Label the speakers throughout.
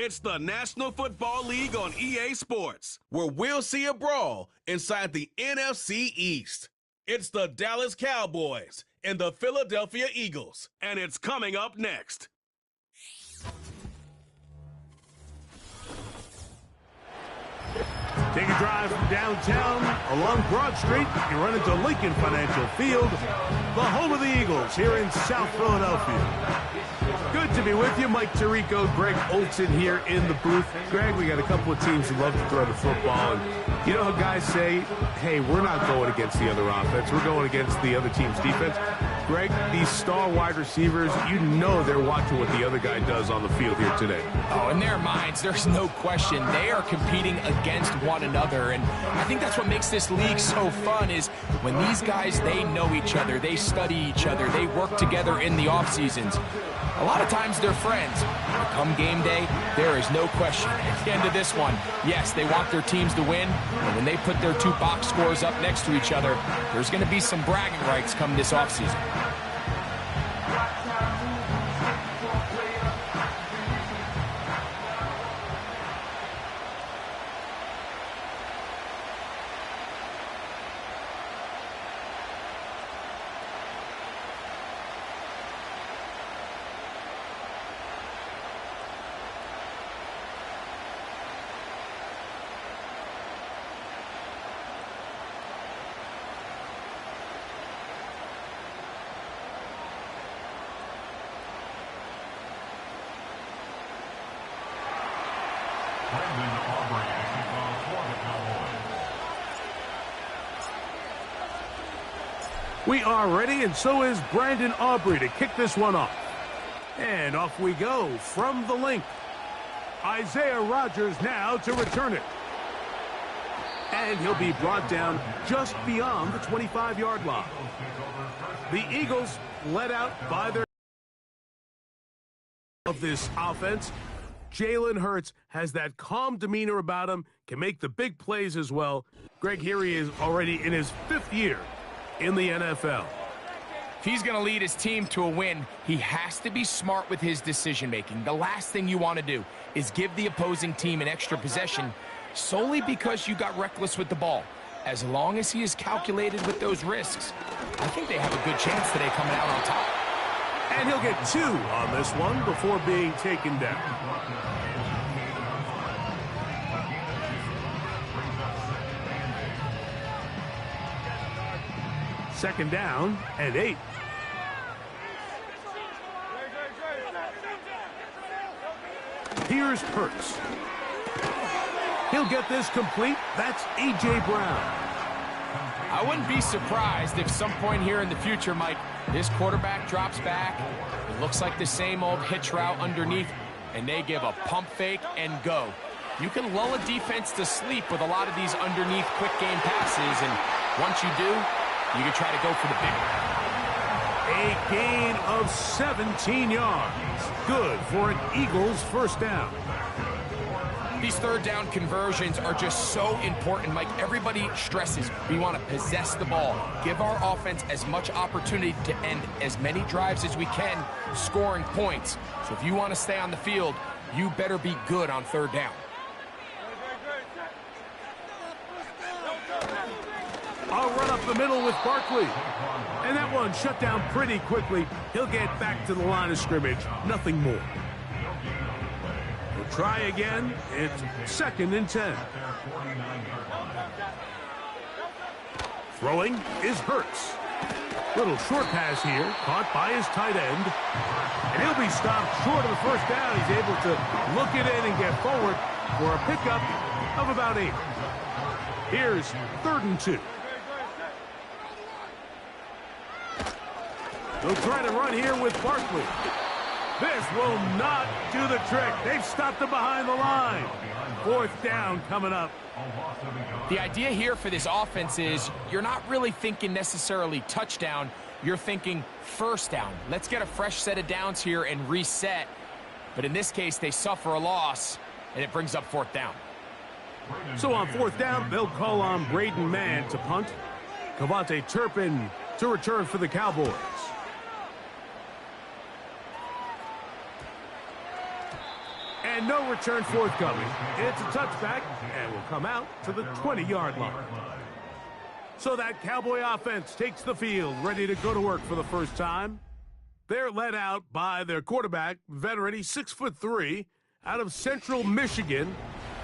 Speaker 1: It's the National Football League on EA Sports, where we'll see a brawl inside the NFC East. It's the Dallas Cowboys and the Philadelphia Eagles, and it's coming up next.
Speaker 2: Take a drive from downtown along Broad Street. You run into Lincoln Financial Field, the home of the Eagles here in South Philadelphia. Good to be with you. Mike Tirico, Greg Olson here in the booth. Greg, we got a couple of teams who love to throw the football. And you know how guys say, hey, we're not going against the other offense. We're going against the other team's defense. Greg, these star wide receivers, you know they're watching what the other guy does on the field here today.
Speaker 3: Oh, in their minds, there's no question. They are competing against one another. And I think that's what makes this league so fun is when these guys, they know each other. They study each other. They work together in the off seasons. A lot of times they're friends. But come game day, there is no question. At the end of this one, yes, they want their teams to win. And when they put their two box scores up next to each other, there's going to be some bragging rights come this offseason.
Speaker 2: We are ready, and so is Brandon Aubrey to kick this one off. And off we go from the link. Isaiah Rodgers now to return it. And he'll be brought down just beyond the 25-yard line. The Eagles led out by their of this offense. Jalen Hurts has that calm demeanor about him, can make the big plays as well. Greg, here he is already in his 5th year in the NFL.
Speaker 3: If he's going to lead his team to a win, he has to be smart with his decision-making. The last thing you want to do is give the opposing team an extra possession solely because you got reckless with the ball. As long as he is calculated with those risks, I think they have a good chance today coming out on top.
Speaker 2: And he'll get 2 on this one before being taken down. Second down and 8. Here's Hurts. He'll get this complete. That's A.J. Brown.
Speaker 3: I wouldn't be surprised if some point here in the future, Mike, this quarterback drops back. It looks like the same old hitch route underneath, and they give a pump fake and go. You can lull a defense to sleep with a lot of these underneath quick game passes, and once you do, you can try to go for the big one.
Speaker 2: A gain of 17 yards. Good for an Eagles first down.
Speaker 3: These third down conversions are just so important, Mike. Everybody stresses we want to possess the ball, give our offense as much opportunity to end as many drives as we can, scoring points. So if you want to stay on the field, you better be good on third down.
Speaker 2: I'll run up the middle with Barkley. And that one shut down pretty quickly. He'll get back to the line of scrimmage. Nothing more. We'll try again. It's 2nd and 10. Throwing is Hurts. Little short pass here, caught by his tight end. And he'll be stopped short of the first down. He's able to look it in and get forward for a pickup of about 8. Here's 3rd and 2. They'll try to run here with Barkley. This will not do the trick. They've stopped him behind the line. 4th down coming up.
Speaker 3: The idea here for this offense is you're not really thinking necessarily touchdown. You're thinking first down. Let's get a fresh set of downs here and reset. But in this case, they suffer a loss, and it brings up 4th down.
Speaker 2: So on 4th down, they'll call on Braden Mann to punt. Kavontae Turpin to return for the Cowboys. And no return forthcoming. It's a touchback and will come out to the 20-yard line. So that Cowboy offense takes the field, ready to go to work for the first time. They're led out by their quarterback, veteran, he's 6'3", out of Central Michigan.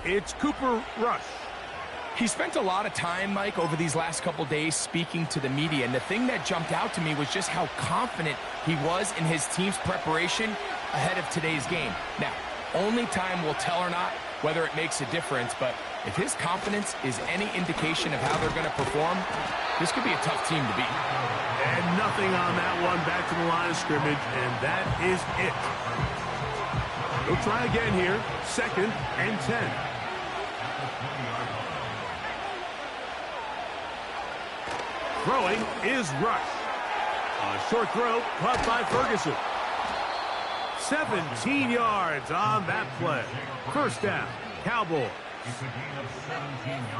Speaker 2: It's Cooper Rush.
Speaker 3: He spent a lot of time, Mike, over these last couple days speaking to the media, and the thing that jumped out to me was just how confident he was in his team's preparation ahead of today's game. Now, only time will tell or not whether it makes a difference, but if his confidence is any indication of how they're going to perform, this could be a tough team to beat.
Speaker 2: And nothing on that one, back to the line of scrimmage, and that is it. They'll try again here, 2nd and 10. Throwing is Rush. A short throw caught by Ferguson. 17 yards on that play. First down, Cowboys.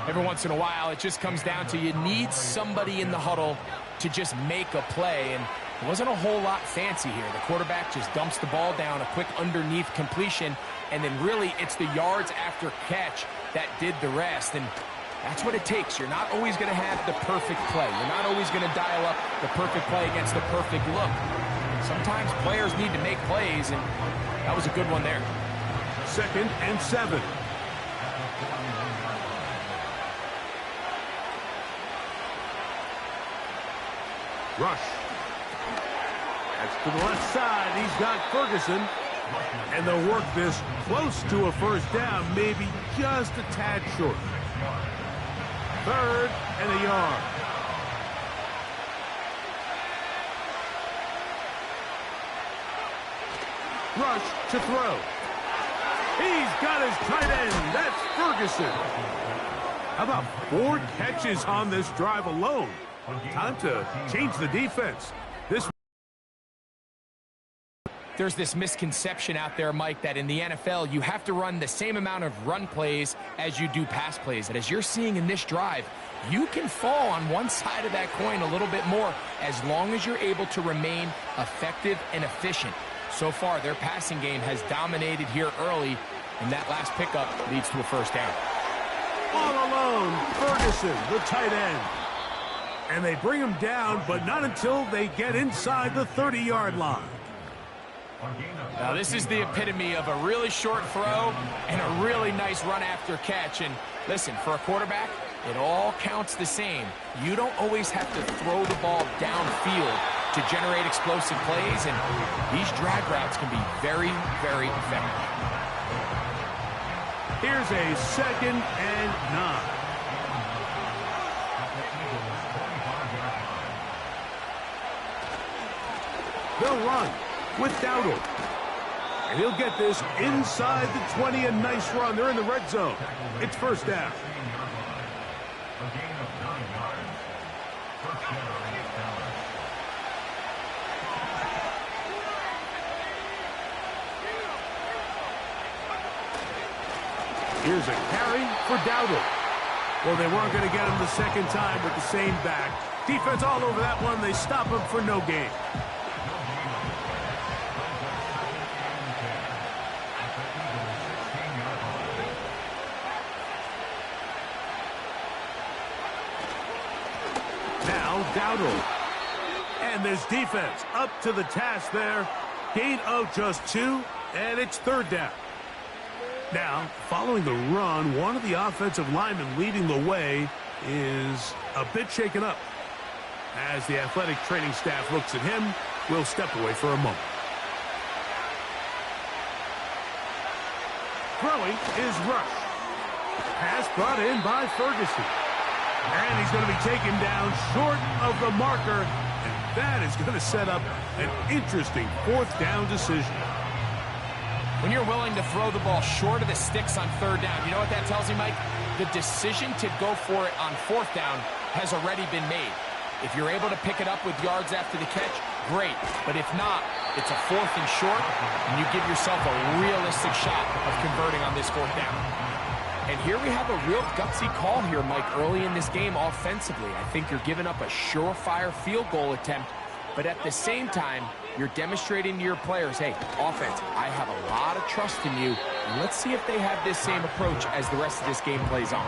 Speaker 3: Every once in a while, it just comes down to you need somebody in the huddle to just make a play, and it wasn't a whole lot fancy here. The quarterback just dumps the ball down, a quick underneath completion, and then really it's the yards after catch that did the rest, and that's what it takes. You're not always going to have the perfect play. You're not always going to dial up the perfect play against the perfect look. Sometimes players need to make plays, and that was a good one there.
Speaker 2: 2nd and 7. Rush. That's to the left side. He's got Ferguson. And they'll work this close to a first down, maybe just a tad short. 3rd and a yard. Rush to throw. He's got his tight end. That's Ferguson. How about 4 catches on this drive alone? Time to change the defense.
Speaker 3: There's this misconception out there, Mike, that in the NFL, you have to run the same amount of run plays as you do pass plays. And as you're seeing in this drive, you can fall on one side of that coin a little bit more as long as you're able to remain effective and efficient. So far, their passing game has dominated here early, and that last pickup leads to a first down.
Speaker 2: All alone, Ferguson, the tight end. And they bring him down, but not until they get inside the 30-yard line.
Speaker 3: Now, this is the epitome of a really short throw and a really nice run after catch. And listen, for a quarterback, it all counts the same. You don't always have to throw the ball downfield to generate explosive plays, and these drag routes can be very, very effective.
Speaker 2: Here's a 2nd and 9. They'll run with Dowdle. And he'll get this inside the 20, a nice run. They're in the red zone. It's first down. Here's a carry for Dowdle. Well, they weren't going to get him the second time with the same back. Defense all over that one. They stop him for no gain. Now Dowdle. And this defense up to the task there. Gain of just 2, and it's third down. Now, following the run, one of the offensive linemen leading the way is a bit shaken up. As the athletic training staff looks at him, we'll step away for a moment. Throwing is Rush. Pass brought in by Ferguson. And he's going to be taken down short of the marker, and that is going to set up an interesting fourth down decision.
Speaker 3: When you're willing to throw the ball short of the sticks on third down, you know what that tells you, Mike? The decision to go for it on fourth down has already been made. If you're able to pick it up with yards after the catch, great. But if not, it's a 4th and short, and you give yourself a realistic shot of converting on this fourth down. And here we have a real gutsy call here, Mike, early in this game offensively. I think you're giving up a surefire field goal attempt, but at the same time, you're demonstrating to your players, hey, offense, I have a lot of trust in you. And let's see if they have this same approach as the rest of this game plays on.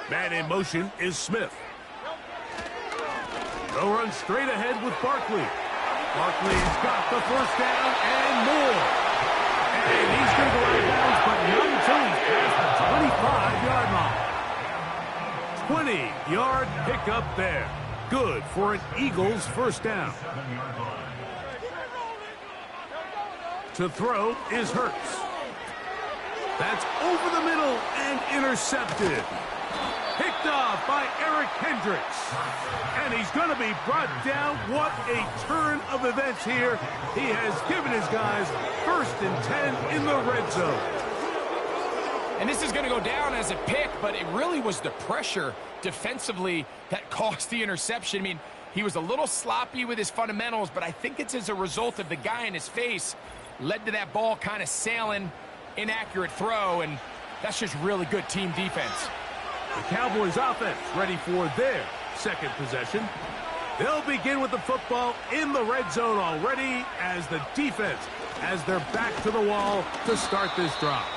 Speaker 2: Man in motion is Smith. They'll run straight ahead with Barkley. Barkley's got the first down and more. And he's going to go out of bounds, but not until he's past the 25-yard line. 20-yard pickup there. Good for an Eagles first down. To throw is Hurts. That's over the middle and intercepted. Picked off by Eric Hendricks. And he's going to be brought down. What a turn of events here. He has given his guys 1st and 10 in the red zone.
Speaker 3: And this is going to go down as a pick, but it really was the pressure defensively that caused the interception. I mean, he was a little sloppy with his fundamentals, but I think it's as a result of the guy in his face led to that ball kind of sailing, inaccurate throw, and that's just really good team defense.
Speaker 2: The Cowboys offense ready for their second possession. They'll begin with the football in the red zone already as the defense has their back to the wall to start this drive.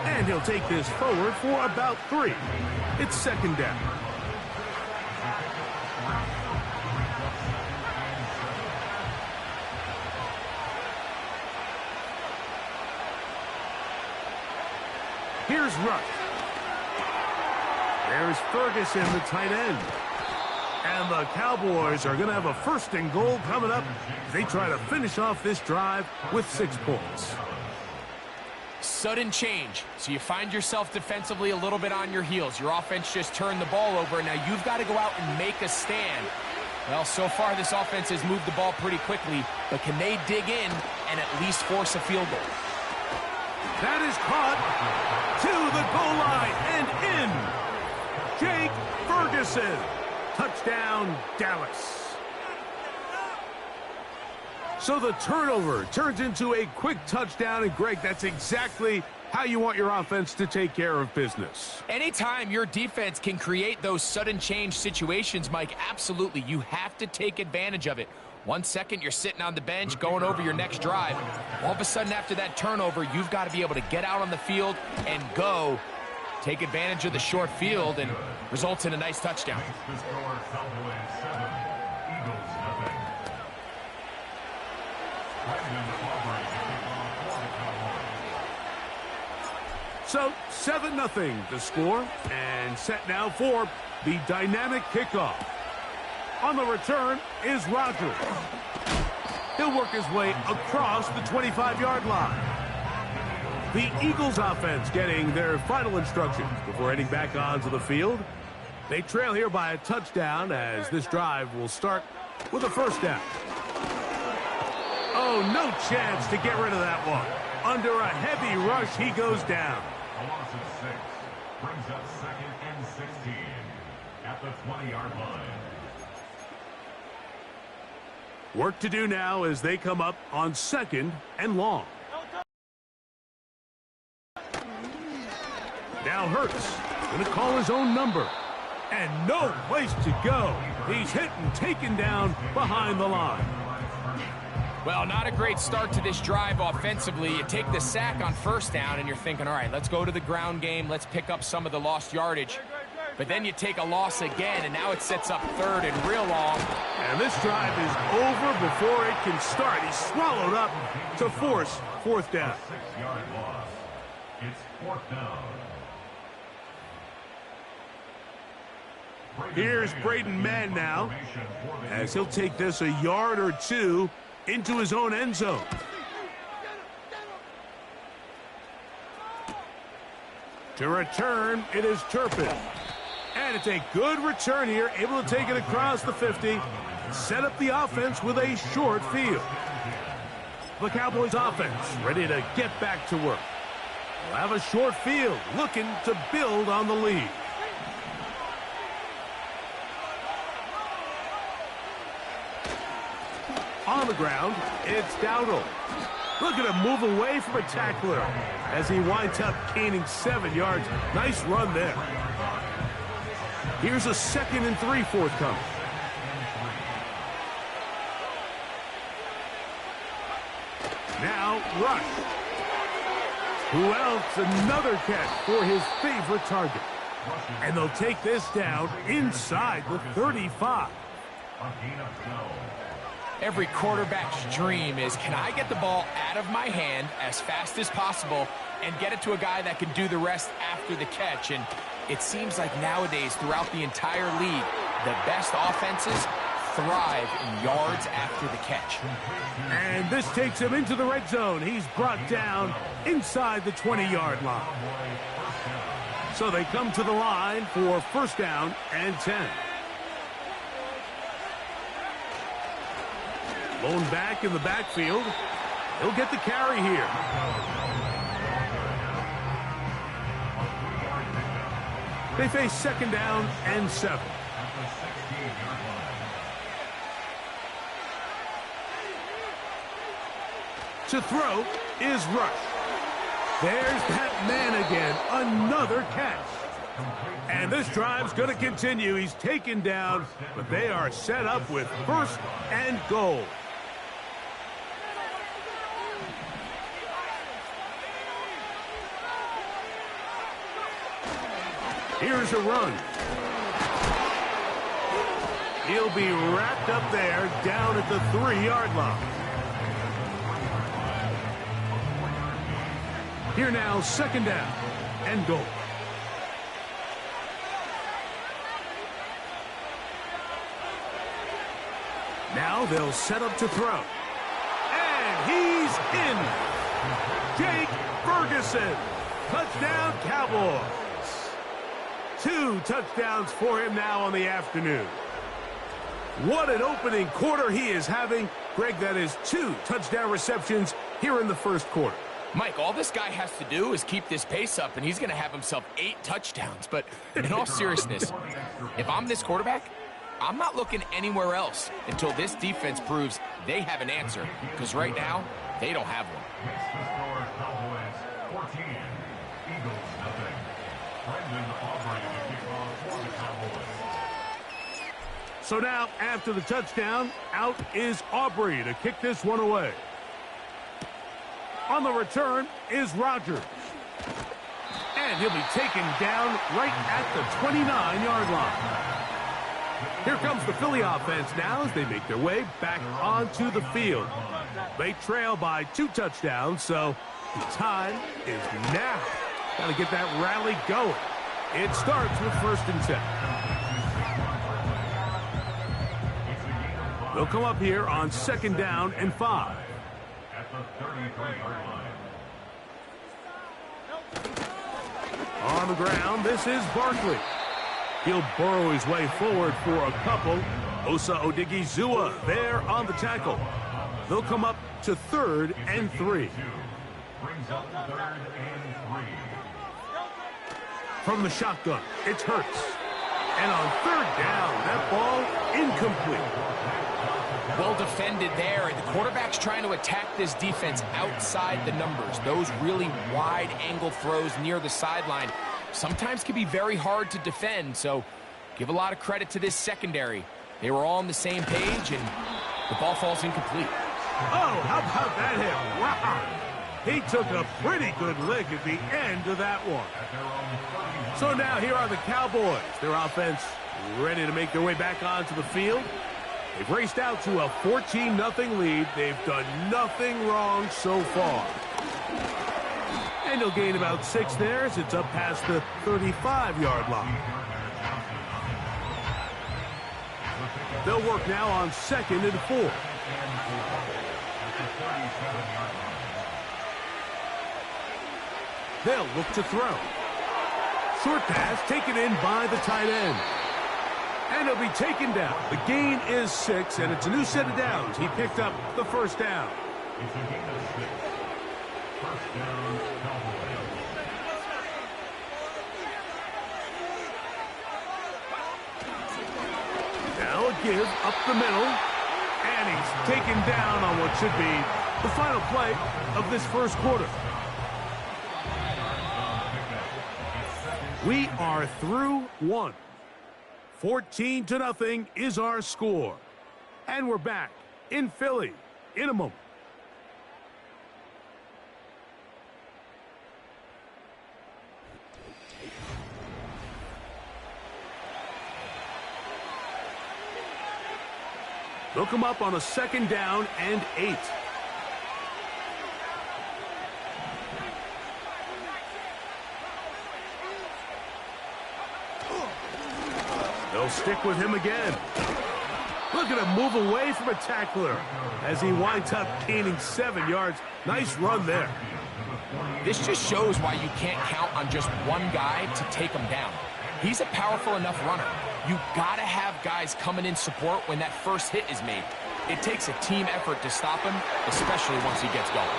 Speaker 2: And he'll take this forward for about 3. It's second down. Here's Rush. There's Ferguson, the tight end. And the Cowboys are going to have a 1st and goal coming up as they try to finish off this drive with 6 points.
Speaker 3: Sudden change. So you find yourself defensively a little bit on your heels. Your offense just turned the ball over. Now you've got to go out and make a stand. Well, so far this offense has moved the ball pretty quickly, but can they dig in and at least force a field goal?
Speaker 2: That is caught to the goal line and in. Jake Ferguson. Touchdown, Dallas. So the turnover turns into a quick touchdown, and Greg, that's exactly how you want your offense to take care of business.
Speaker 3: Anytime your defense can create those sudden change situations, Mike, absolutely, you have to take advantage of it. 1 second, you're sitting on the bench going over your next drive. All of a sudden, after that turnover, you've got to be able to get out on the field and go. Take advantage of the short field and results in a nice touchdown.
Speaker 2: So 7-0 to score, and set now for the dynamic kickoff. On the return is Rodgers. He'll work his way across the 25-yard line. The Eagles offense getting their final instructions before heading back onto the field. They trail here by a touchdown as this drive will start with a first down. Oh, no chance to get rid of that one. Under a heavy rush, he goes down.
Speaker 4: A loss of 6 brings up 2nd and 16 at the 20-yard line.
Speaker 2: Work to do now as they come up on 2nd and long. Now Hurts going to call his own number. And no place to go. He's hit and taken down behind the line.
Speaker 3: Well, not a great start to this drive offensively. You take the sack on first down, and you're thinking, all right, let's go to the ground game. Let's pick up some of the lost yardage. But then you take a loss again, and now it sets up 3rd and real long.
Speaker 2: And this drive is over before it can start. He's swallowed up to force 4th down.
Speaker 4: 6-yard loss. It's 4th down.
Speaker 2: Here's Braden Mann now, as he'll take this a yard or 2 into his own end zone. To return, it is Turpin. And it's a good return here, able to take it across the 50, set up the offense with a short field. The Cowboys offense ready to get back to work. They'll have a short field, looking to build on the lead. On the ground, it's Dowdle. Look at him move away from a tackler as he winds up gaining 7 yards. Nice run there. Here's a 2nd and 3 forthcoming. Now, Rush. Who else? Another catch for his favorite target. And they'll take this down inside the 35.
Speaker 3: Every quarterback's dream is, can I get the ball out of my hand as fast as possible and get it to a guy that can do the rest after the catch? And it seems like nowadays, throughout the entire league, the best offenses thrive in yards after the catch.
Speaker 2: And this takes him into the red zone. He's brought down inside the 20-yard line. So they come to the line for 1st down and 10. Lone back in the backfield. He'll get the carry here. They face 2nd down and 7. To throw is Rush. There's that man again. Another catch. And this drive's going to continue. He's taken down, but they are set up with 1st and goal. Here's a run. He'll be wrapped up there down at the 3-yard line. Here now, 2nd down and goal. Now they'll set up to throw. And he's in. Jake Ferguson. Touchdown, Cowboys. 2 touchdowns for him now on the afternoon. What an opening quarter he is having. Greg, that is 2 touchdown receptions here in the 1st quarter.
Speaker 3: Mike, all this guy has to do is keep this pace up, and he's going to have himself 8 touchdowns. But in all seriousness, if I'm this quarterback, I'm not looking anywhere else until this defense proves they have an answer. Because right now, they don't have one.
Speaker 4: Cowboys 14, Eagles nothing. Brendan Aubrey to kick off for the Cowboys.
Speaker 2: So now, after the touchdown, out is Aubrey to kick this one away. On the return is Rogers. And he'll be taken down right at the 29-yard line. Here comes the Philly offense now as they make their way back onto the field. They trail by 2 touchdowns, so the time is now. Got to get that rally going. It starts with 1st and 10. They'll come up here on 2nd down and 5.
Speaker 4: At the 33-yard line.
Speaker 2: On the ground, this is Barkley. He'll burrow his way forward for a couple. Osa Odigizua there on the tackle. They'll come up to 3rd and 3.
Speaker 4: Brings up 3rd and 3.
Speaker 2: From the shotgun, it's Hurts. And on 3rd down, that ball incomplete.
Speaker 3: Well defended there. The quarterback's trying to attack this defense outside the numbers. Those really wide angle throws near the sideline sometimes can be very hard to defend, so give a lot of credit to this secondary. They were all on the same page, and the ball falls incomplete.
Speaker 2: Oh, how about that hit? Wow. He took a pretty good lick at the end of that one. So now here are the Cowboys. Their offense ready to make their way back onto the field. They've raced out to a 14-0 lead. They've done nothing wrong so far. And they'll gain about 6 there as it's up past the 35-yard line. They'll work now on 2nd and 4. They'll look to throw. Short pass taken in by the tight end. And he'll be taken down. The gain is 6, and it's a new set of downs. He picked up the 1st down.
Speaker 4: It's a gain of 6. 1st down, Cowboys.
Speaker 2: Now a give up the middle. And he's taken down on what should be the final play of this 1st quarter. We are through 1. 14-0 is our score. And we're back in Philly in a moment. They'll come up on a 2nd down and 8. They'll stick with him again. Look at him move away from a tackler as he winds up gaining 7 yards. Nice run there.
Speaker 3: This just shows why you can't count on just one guy to take him down. He's a powerful enough runner. You gotta have guys coming in support when that first hit is made. It takes a team effort to stop him, especially once he gets going.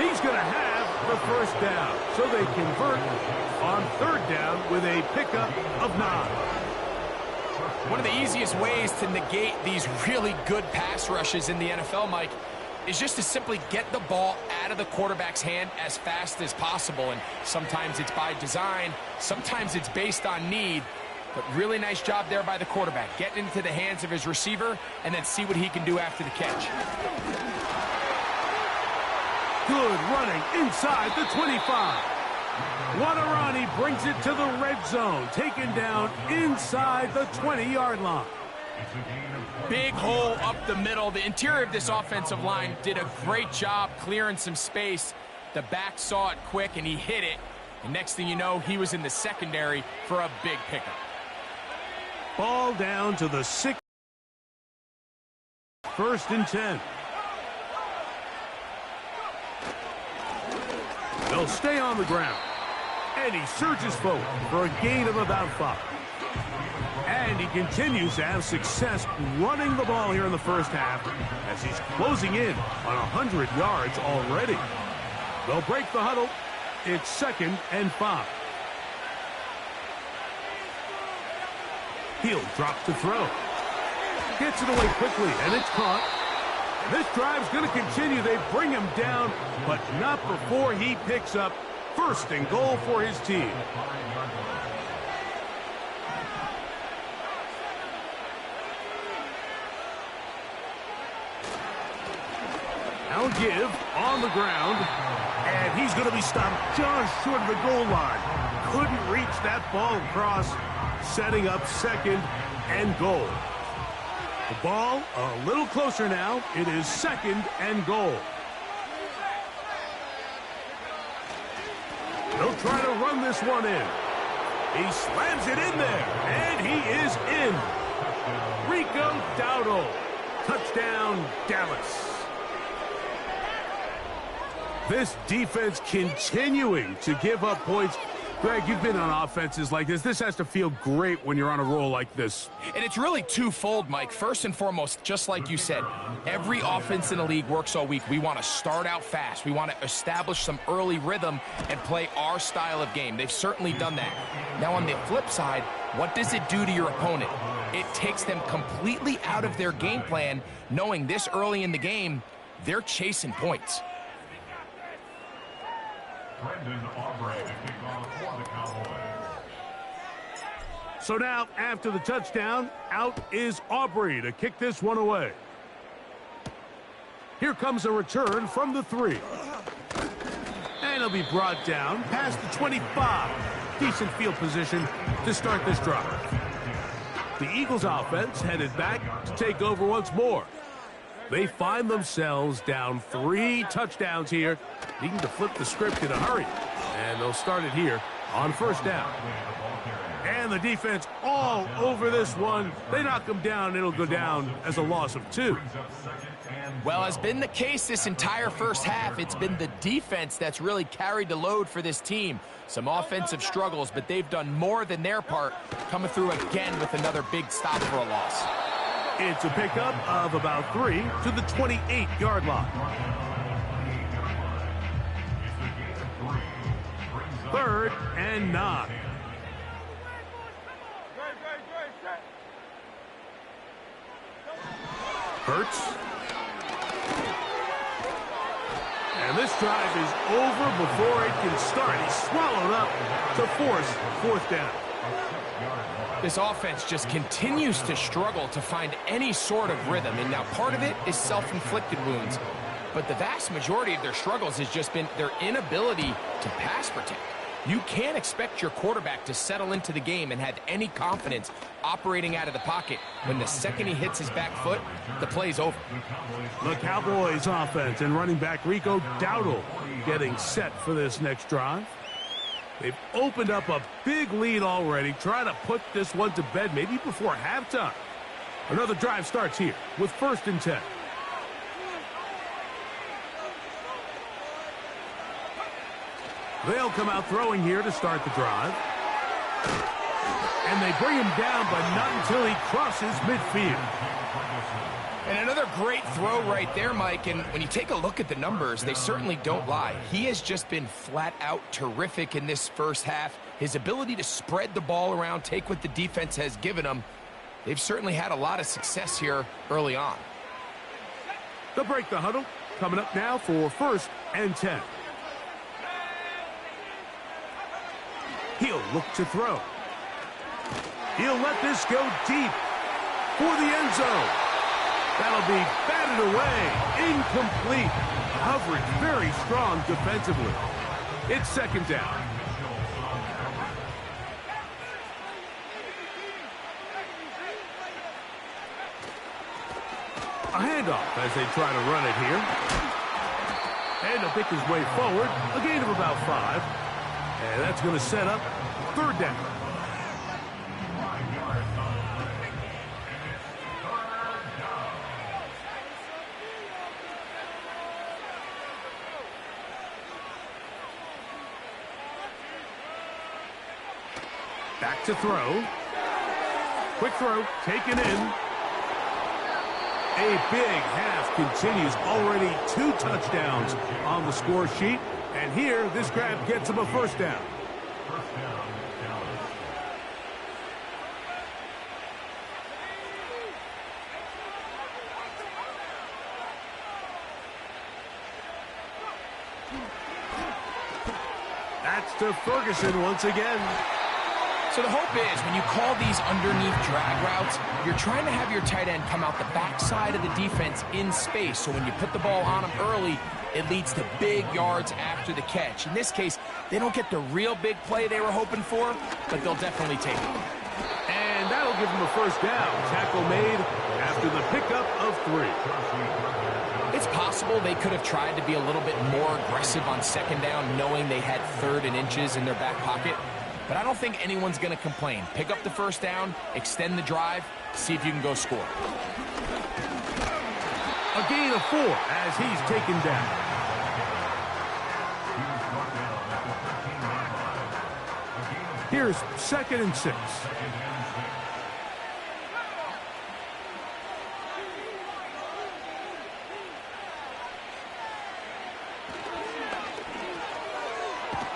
Speaker 2: He's gonna have the 1st down, so they convert on 3rd down with a pickup of 9.
Speaker 3: One of the easiest ways to negate these really good pass rushes in the NFL, Mike, is just to simply get the ball out of the quarterback's hand as fast as possible. And sometimes it's by design, sometimes it's based on need. But really nice job there by the quarterback. Get into the hands of his receiver and then see what he can do after the catch.
Speaker 2: Good running inside the 25. What a run. He brings it to the red zone. Taken down inside the 20-yard line.
Speaker 3: Big hole up the middle. The interior of this offensive line did a great job clearing some space. The back saw it quick and he hit it. And next thing you know, he was in the secondary for a big pickup.
Speaker 2: Ball down to the 6. 1st and 10. They'll stay on the ground. And he surges forward for a gain of about 5. And he continues to have success running the ball here in the first half as he's closing in on 100 yards already. They'll break the huddle. It's 2nd and 5. He'll drop to throw. Gets it away quickly, and it's caught. This drive's going to continue. They bring him down, but not before he picks up 1st and goal for his team. Now give on the ground, and he's going to be stopped just short of the goal line. Couldn't reach that ball across, setting up 2nd and goal. The ball a little closer now. It is 2nd and goal. They'll try to run this one in. He slams it in there, and he is in. Rico Dowdle. Touchdown, Dallas. This defense continuing to give up points. Greg, you've been on offenses like this. This has to feel great when you're on a roll like this.
Speaker 3: And it's really twofold, Mike. First and foremost, just like you said, every offense in the league works all week. We want to start out fast. We want to establish some early rhythm and play our style of game. They've certainly done that. Now, on the flip side, what does it do to your opponent? It takes them completely out of their game plan, knowing this early in the game, they're chasing points.
Speaker 2: So now, after the touchdown, out is Aubrey to kick this one away. Here comes a return from the 3. And he'll be brought down past the 25. Decent field position to start this drive. The Eagles offense headed back to take over once more. They find themselves down 3 touchdowns here, needing to flip the script in a hurry. And they'll start it here on 1st down. And the defense all over this one. They knock them down. It'll go down as a loss of 2.
Speaker 3: Well, as been the case this entire first half, it's been the defense that's really carried the load for this team. Some offensive struggles, but they've done more than their part, coming through again with another big stop for a loss.
Speaker 2: It's a pickup of about 3 to the 28-yard line. 3rd and 9. Hurts. And this drive is over before it can start. He's swallowed up to force 4th down.
Speaker 3: This offense just continues to struggle to find any sort of rhythm, and now part of it is self-inflicted wounds. But the vast majority of their struggles has just been their inability to pass protect. You can't expect your quarterback to settle into the game and have any confidence operating out of the pocket when the second he hits his back foot, the play's over.
Speaker 2: The Cowboys offense and running back Rico Dowdle getting set for this next drive. They've opened up a big lead already, trying to put this one to bed maybe before halftime. Another drive starts here with 1st and 10. They'll come out throwing here to start the drive. And they bring him down, but not until he crosses midfield.
Speaker 3: And another great throw right there, Mike. And when you take a look at the numbers, they certainly don't lie. He has just been flat out terrific in this first half. His ability to spread the ball around, take what the defense has given him. They've certainly had a lot of success here early on.
Speaker 2: They'll break the huddle. Coming up now for 1st and 10. He'll look to throw. He'll let this go deep for the end zone. That'll be batted away. Incomplete. Coverage very strong defensively. It's 2nd down. A handoff as they try to run it here. And he'll pick his way forward. A gain of about 5. And that's going to set up 3rd down. Back to throw. Quick throw, taken in. A big half continues. Already 2 touchdowns on the score sheet. And here, this grab gets him a 1st down. That's to Ferguson once again.
Speaker 3: So the hope is when you call these underneath drag routes, you're trying to have your tight end come out the backside of the defense in space. So when you put the ball on him early, it leads to big yards after the catch. In this case, they don't get the real big play they were hoping for, but they'll definitely take it.
Speaker 2: And that'll give them a 1st down. Tackle made after the pickup of 3.
Speaker 3: It's possible they could have tried to be a little bit more aggressive on 2nd down, knowing they had 3rd and inches in their back pocket. But I don't think anyone's going to complain. Pick up the 1st down, extend the drive, see if you can go score.
Speaker 2: A gain of 4 as he's taken down. Here's 2nd and 6.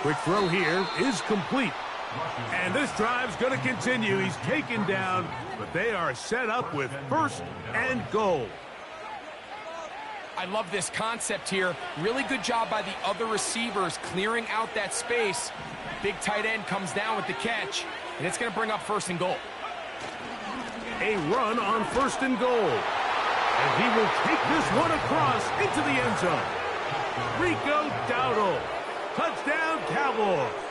Speaker 2: Quick throw here is complete. And this drive's going to continue. He's taken down, but they are set up with 1st and goal.
Speaker 3: I love this concept here. Really good job by the other receivers clearing out that space. Big tight end comes down with the catch, and it's going to bring up 1st and goal.
Speaker 2: A run on 1st and goal. And he will take this one across into the end zone. Rico Dowdle. Touchdown, Cowboys.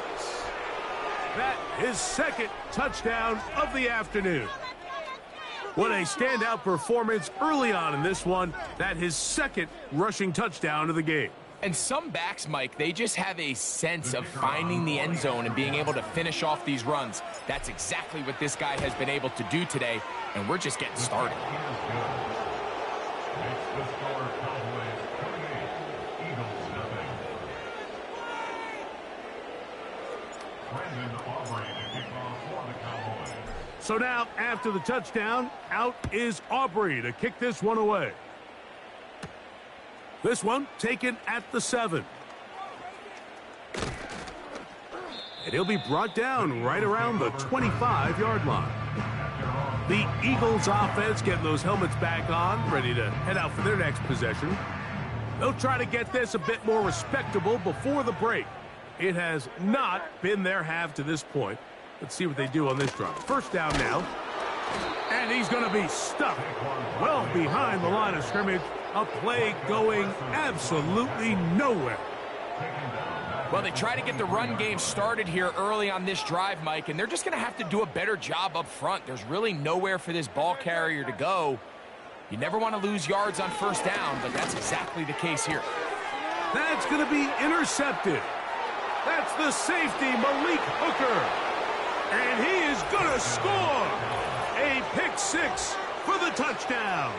Speaker 2: That is 2nd touchdown of the afternoon. What a standout performance early on in this one. That his 2nd rushing touchdown of the game.
Speaker 3: And some backs, Mike, they just have a sense of finding the end zone and being able to finish off these runs. That's exactly what this guy has been able to do today, and we're just getting started.
Speaker 2: So now, after the touchdown, out is Aubrey to kick this one away. This one taken at the 7. And he'll be brought down right around the 25-yard line. The Eagles offense getting those helmets back on, ready to head out for their next possession. They'll try to get this a bit more respectable before the break. It has not been their half to this point. Let's see what they do on this drive. First down now. And he's going to be stuck well behind the line of scrimmage. A play going absolutely nowhere.
Speaker 3: Well, they try to get the run game started here early on this drive, Mike, and they're just going to have to do a better job up front. There's really nowhere for this ball carrier to go. You never want to lose yards on first down, but that's exactly the case here.
Speaker 2: That's going to be intercepted. That's the safety, Malik Hooker. And he is going to score. A pick six for the touchdown.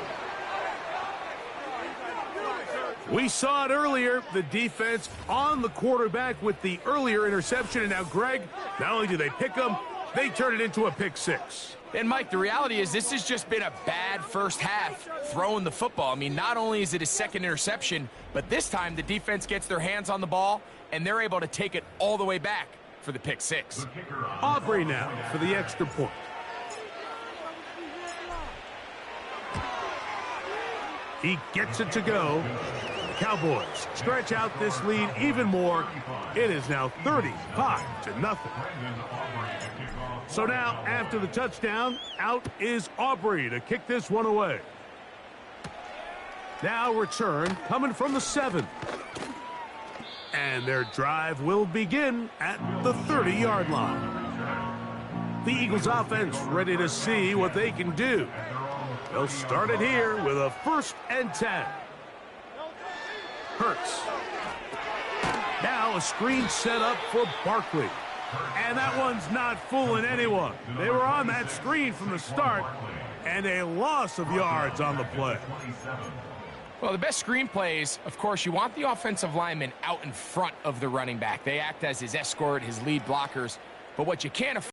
Speaker 2: We saw it earlier, the defense on the quarterback with the earlier interception. And now, Greg, not only do they pick him, they turn it into a pick six.
Speaker 3: And, Mike, the reality is this has just been a bad first half throwing the football. I mean, not only is it a second interception, but this time the defense gets their hands on the ball, and they're able to take it all the way back for the pick six.
Speaker 2: Aubrey now for the extra point. He gets it to go. Cowboys stretch out this lead even more. It is now 35-0. So now, after the touchdown, out is Aubrey to kick this one away. Now return coming from the 7. And their drive will begin at the 30-yard line. The Eagles offense ready to see what they can do. They'll start it here with a 1st and 10. Hurts. Now a screen set up for Barkley. And that one's not fooling anyone. They were on that screen from the start, and a loss of yards on the play.
Speaker 3: Well, the best screen plays, of course, you want the offensive lineman out in front of the running back. They act as his escort, his lead blockers. But what you can't afford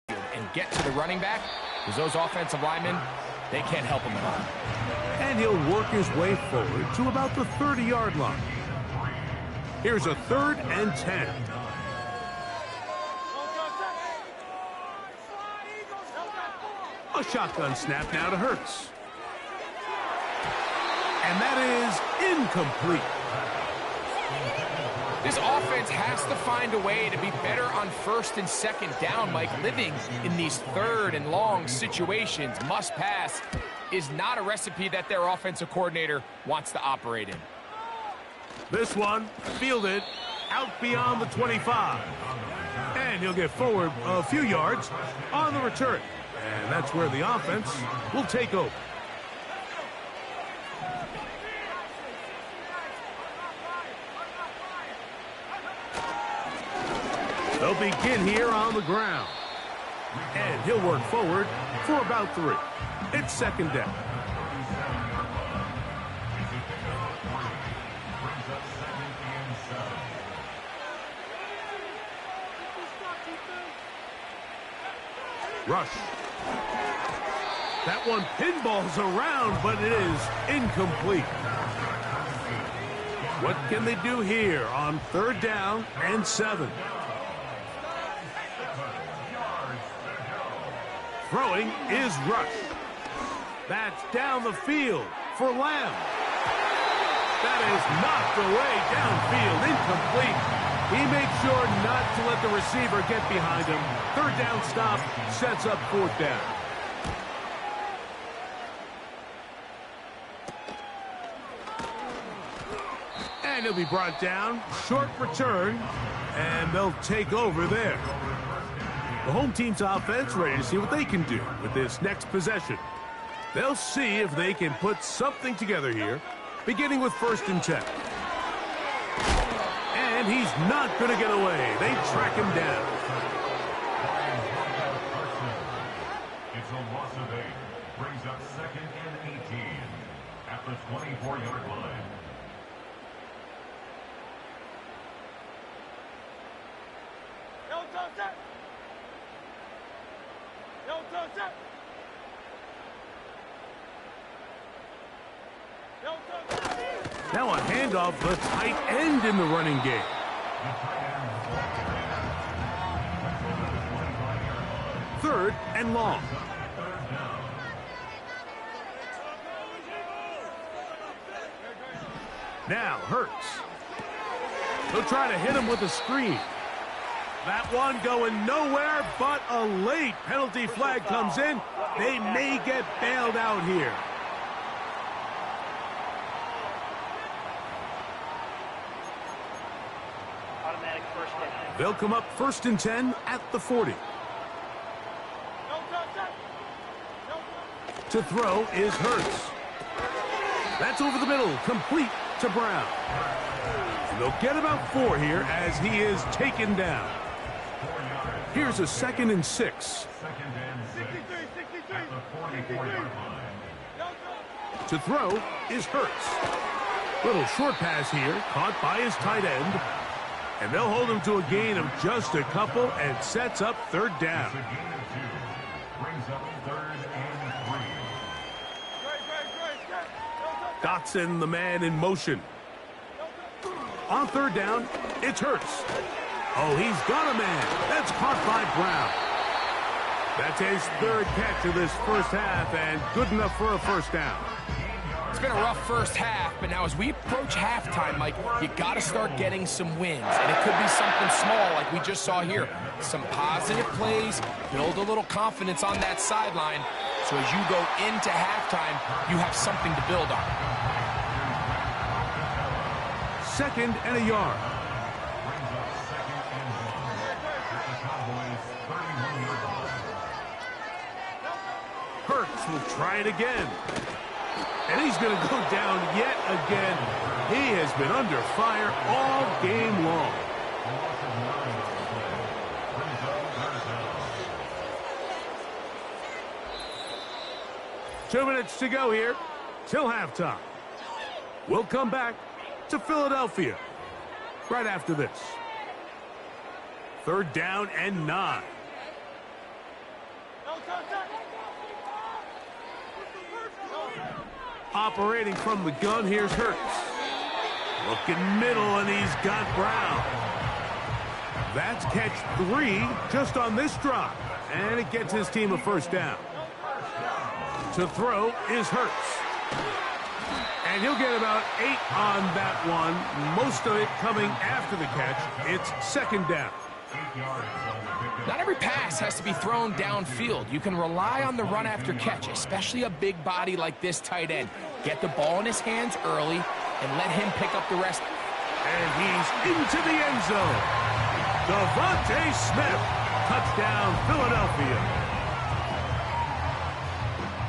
Speaker 3: and get to the running back is those offensive linemen, they can't help him at all.
Speaker 2: And he'll work his way forward to about the 30-yard line. Here's a 3rd and 10. A shotgun snap now to Hurts. And that is incomplete.
Speaker 3: This offense has to find a way to be better on 1st and 2nd down, Mike. Living in these 3rd and long situations, must pass, is not a recipe that their offensive coordinator wants to operate in.
Speaker 2: This one fielded out beyond the 25. And he'll get forward a few yards on the return. And that's where the offense will take over. They'll begin here on the ground. And he'll work forward for about 3. It's 2nd down. Rush. That one pinballs around, but it is incomplete. What can they do here on 3rd down and 7? Throwing is Rush. That's down the field for Lamb. That is knocked away downfield, incomplete. He makes sure not to let the receiver get behind him. 3rd down stop sets up 4th down. And he'll be brought down. Short return. And they'll take over there. The home team's offense ready to see what they can do with this next possession. They'll see if they can put something together here, beginning with 1st and 10. And he's not going to get away. They track him down.
Speaker 4: It's a loss of 8. Brings up 2nd and 18 at the 24-yard line.
Speaker 2: Now a handoff, the tight end in the running game. Third and long. Now Hurts. He'll try to hit him with a screen. That one going nowhere, but a late penalty flag comes in. They may get bailed out here.
Speaker 5: Automatic first down.
Speaker 2: They'll come up 1st and 10 at the 40. To throw is Hurts. That's over the middle, complete to Brown. And they'll get about 4 here as he is taken down. Here's a 2nd and 6. To throw is Hurts. Little short pass here, caught by his tight end. And they'll hold him to a gain of just a couple and sets up 3rd down. Dotson, the man in motion. On 3rd down, it's Hurts. Oh, he's got a man. That's caught by Brown. That's his 3rd catch of this first half, and good enough for a 1st down.
Speaker 3: It's been a rough first half, but now as we approach halftime, Mike, you got to start getting some wins. And it could be something small like we just saw here. Some positive plays, build a little confidence on that sideline. So as you go into halftime, you have something to build on.
Speaker 2: 2nd and a yard. Hurts will try it again. And he's going to go down yet again. He has been under fire all game long. Two minutes to go here till halftime. We'll come back to Philadelphia right after this. 3rd down and 9. Operating from the gun, here's Hurts. Looking middle, and he's got Brown. That's catch 3 just on this drop. And it gets his team a 1st down. To throw is Hurts. And he'll get about 8 on that one. Most of it coming after the catch. It's 2nd down.
Speaker 3: Not every pass has to be thrown downfield. You can rely on the run after catch, especially a big body like this tight end. Get the ball in his hands early and let him pick up the rest.
Speaker 2: And he's into the end zone. Devontae Smith. Touchdown, Philadelphia.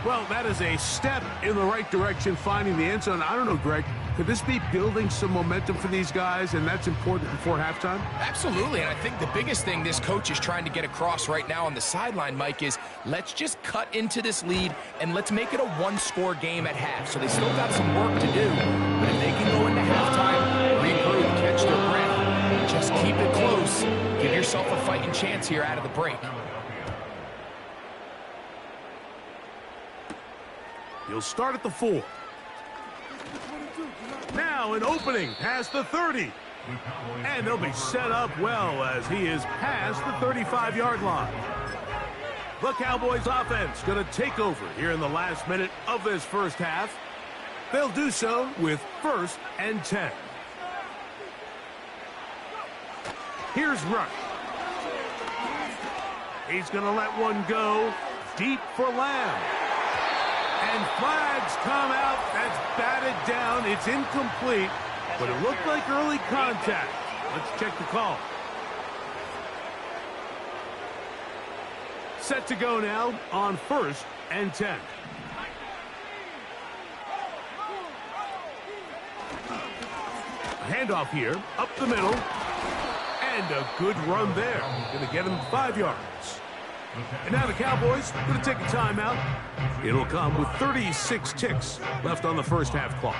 Speaker 2: Well, that is a step in the right direction, finding the end zone. I don't know, Greg. Could this be building some momentum for these guys, and that's important before halftime?
Speaker 3: Absolutely, and I think the biggest thing this coach is trying to get across right now on the sideline, Mike, is let's just cut into this lead, and let's make it a one-score game at half. So they still got some work to do, but if they can go into halftime, regroup, catch their breath, just keep it close, give yourself a fighting chance here out of the break.
Speaker 2: He'll start at the 4. Now an opening past the 30. And they'll be set up well as he is past the 35-yard line. The Cowboys offense going to take over here in the last minute of this first half. They'll do so with 1st and 10. Here's Rush. He's going to let one go deep for Lamb. And flags come out. That's batted down. It's incomplete, but it looked like early contact. Let's check the call. Set to go now on 1st and 10. A handoff here, up the middle, and a good run there. Going to get him 5 yards. And now the Cowboys going to take a timeout. It'll come with 36 ticks left on the first half clock.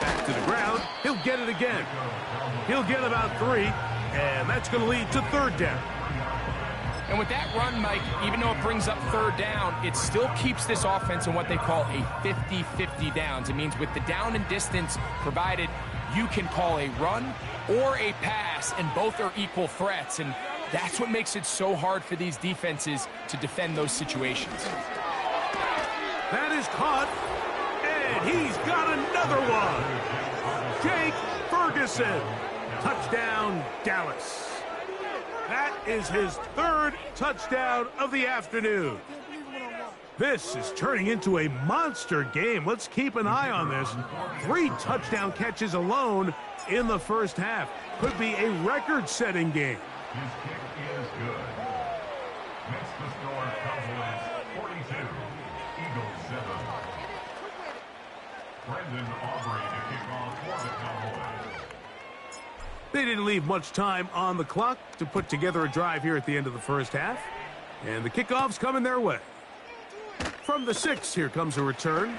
Speaker 2: Back to the ground. He'll get it again. He'll get about 3, and that's going to lead to 3rd down.
Speaker 3: And with that run, Mike, even though it brings up 3rd down, it still keeps this offense in what they call a 50-50 downs. It means with the down and distance provided, you can call a run or a pass, and both are equal threats. And That's what makes it so hard for these defenses to defend those situations.
Speaker 2: That is caught, and he's got another one. Jake Ferguson. Touchdown, Dallas. That is his third touchdown of the afternoon. This is turning into a monster game. Let's keep an eye on this. 3 touchdown catches alone in the first half. Could be a record-setting game.
Speaker 4: His kick is good. Makes the score Cowboys 42, Eagles 7. Brendan Aubrey to kick off for the Cowboys.
Speaker 2: They didn't leave much time on the clock to put together a drive here at the end of the first half. And the kickoff's coming their way. From the 6, here comes a return.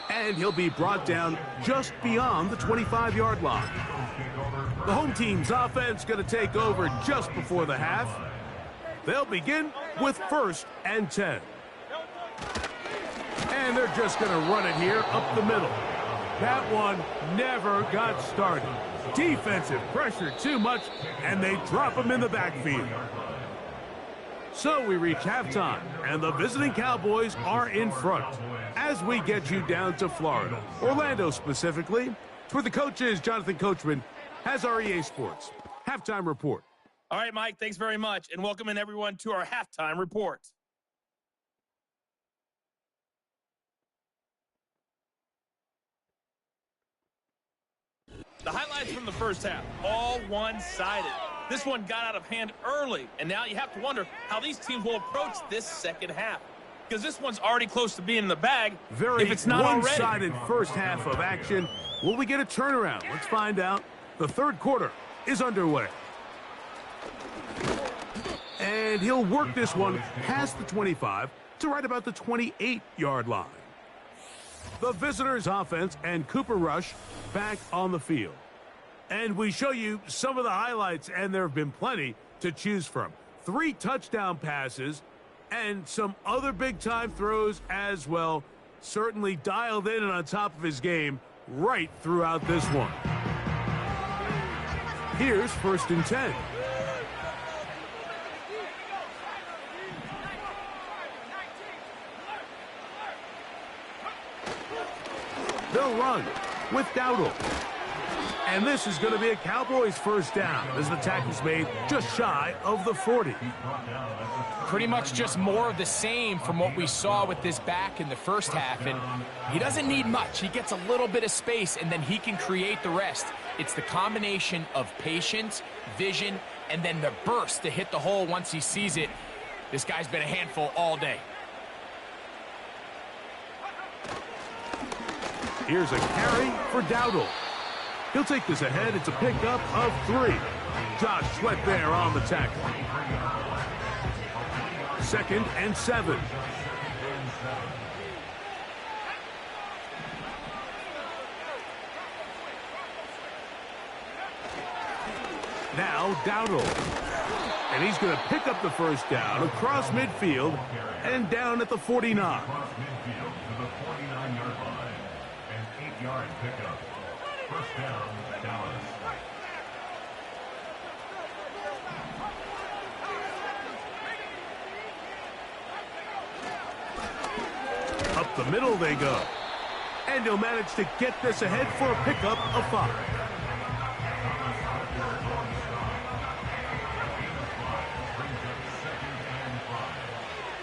Speaker 2: And he'll be brought down just beyond the 25-yard line. The home team's offense going to take over just before the half. They'll begin with 1st and 10. And they're just going to run it here up the middle. That one never got started. Defensive pressure too much, and they drop him in the backfield. So we reach halftime, and the visiting Cowboys are in front as we get you down to Florida, Orlando specifically. For the coaches, Jonathan Coachman has our EA Sports halftime report.
Speaker 6: All right, Mike, thanks very much, and welcome in everyone to our halftime report. The highlights from the first half, all one-sided. This one got out of hand early, and now you have to wonder how these teams will approach this second half. Because this one's already close to being in the bag, if it's not already.
Speaker 2: Very one-sided first half of action. Will we get a turnaround? Let's find out. The third quarter is underway. And he'll work this one past the 25 to right about the 28-yard line. The visitors' offense and Cooper Rush back on the field. And we show you some of the highlights, and there have been plenty to choose from. 3 touchdown passes and some other big-time throws as well. Certainly dialed in and on top of his game right throughout this one. Here's 1st and 10. They'll run with Dowdle. And this is going to be a Cowboys first down as the tackle's made just shy of the 40.
Speaker 3: Pretty much just more of the same from what we saw with this back in the first half. And he doesn't need much. He gets a little bit of space, and then he can create the rest. It's the combination of patience, vision, and then the burst to hit the hole once he sees it. This guy's been a handful all day.
Speaker 2: Here's a carry for Dowdle. He'll take this ahead. It's a pickup of 3. Josh Sweat there on the tackle. 2nd and 7. Now Dowdle. And he's going to pick up the first down across midfield and down at the 49.
Speaker 4: Yard pickup. First down, Dallas.
Speaker 2: Up the middle they go. And he'll manage to get this ahead for a pickup of 5.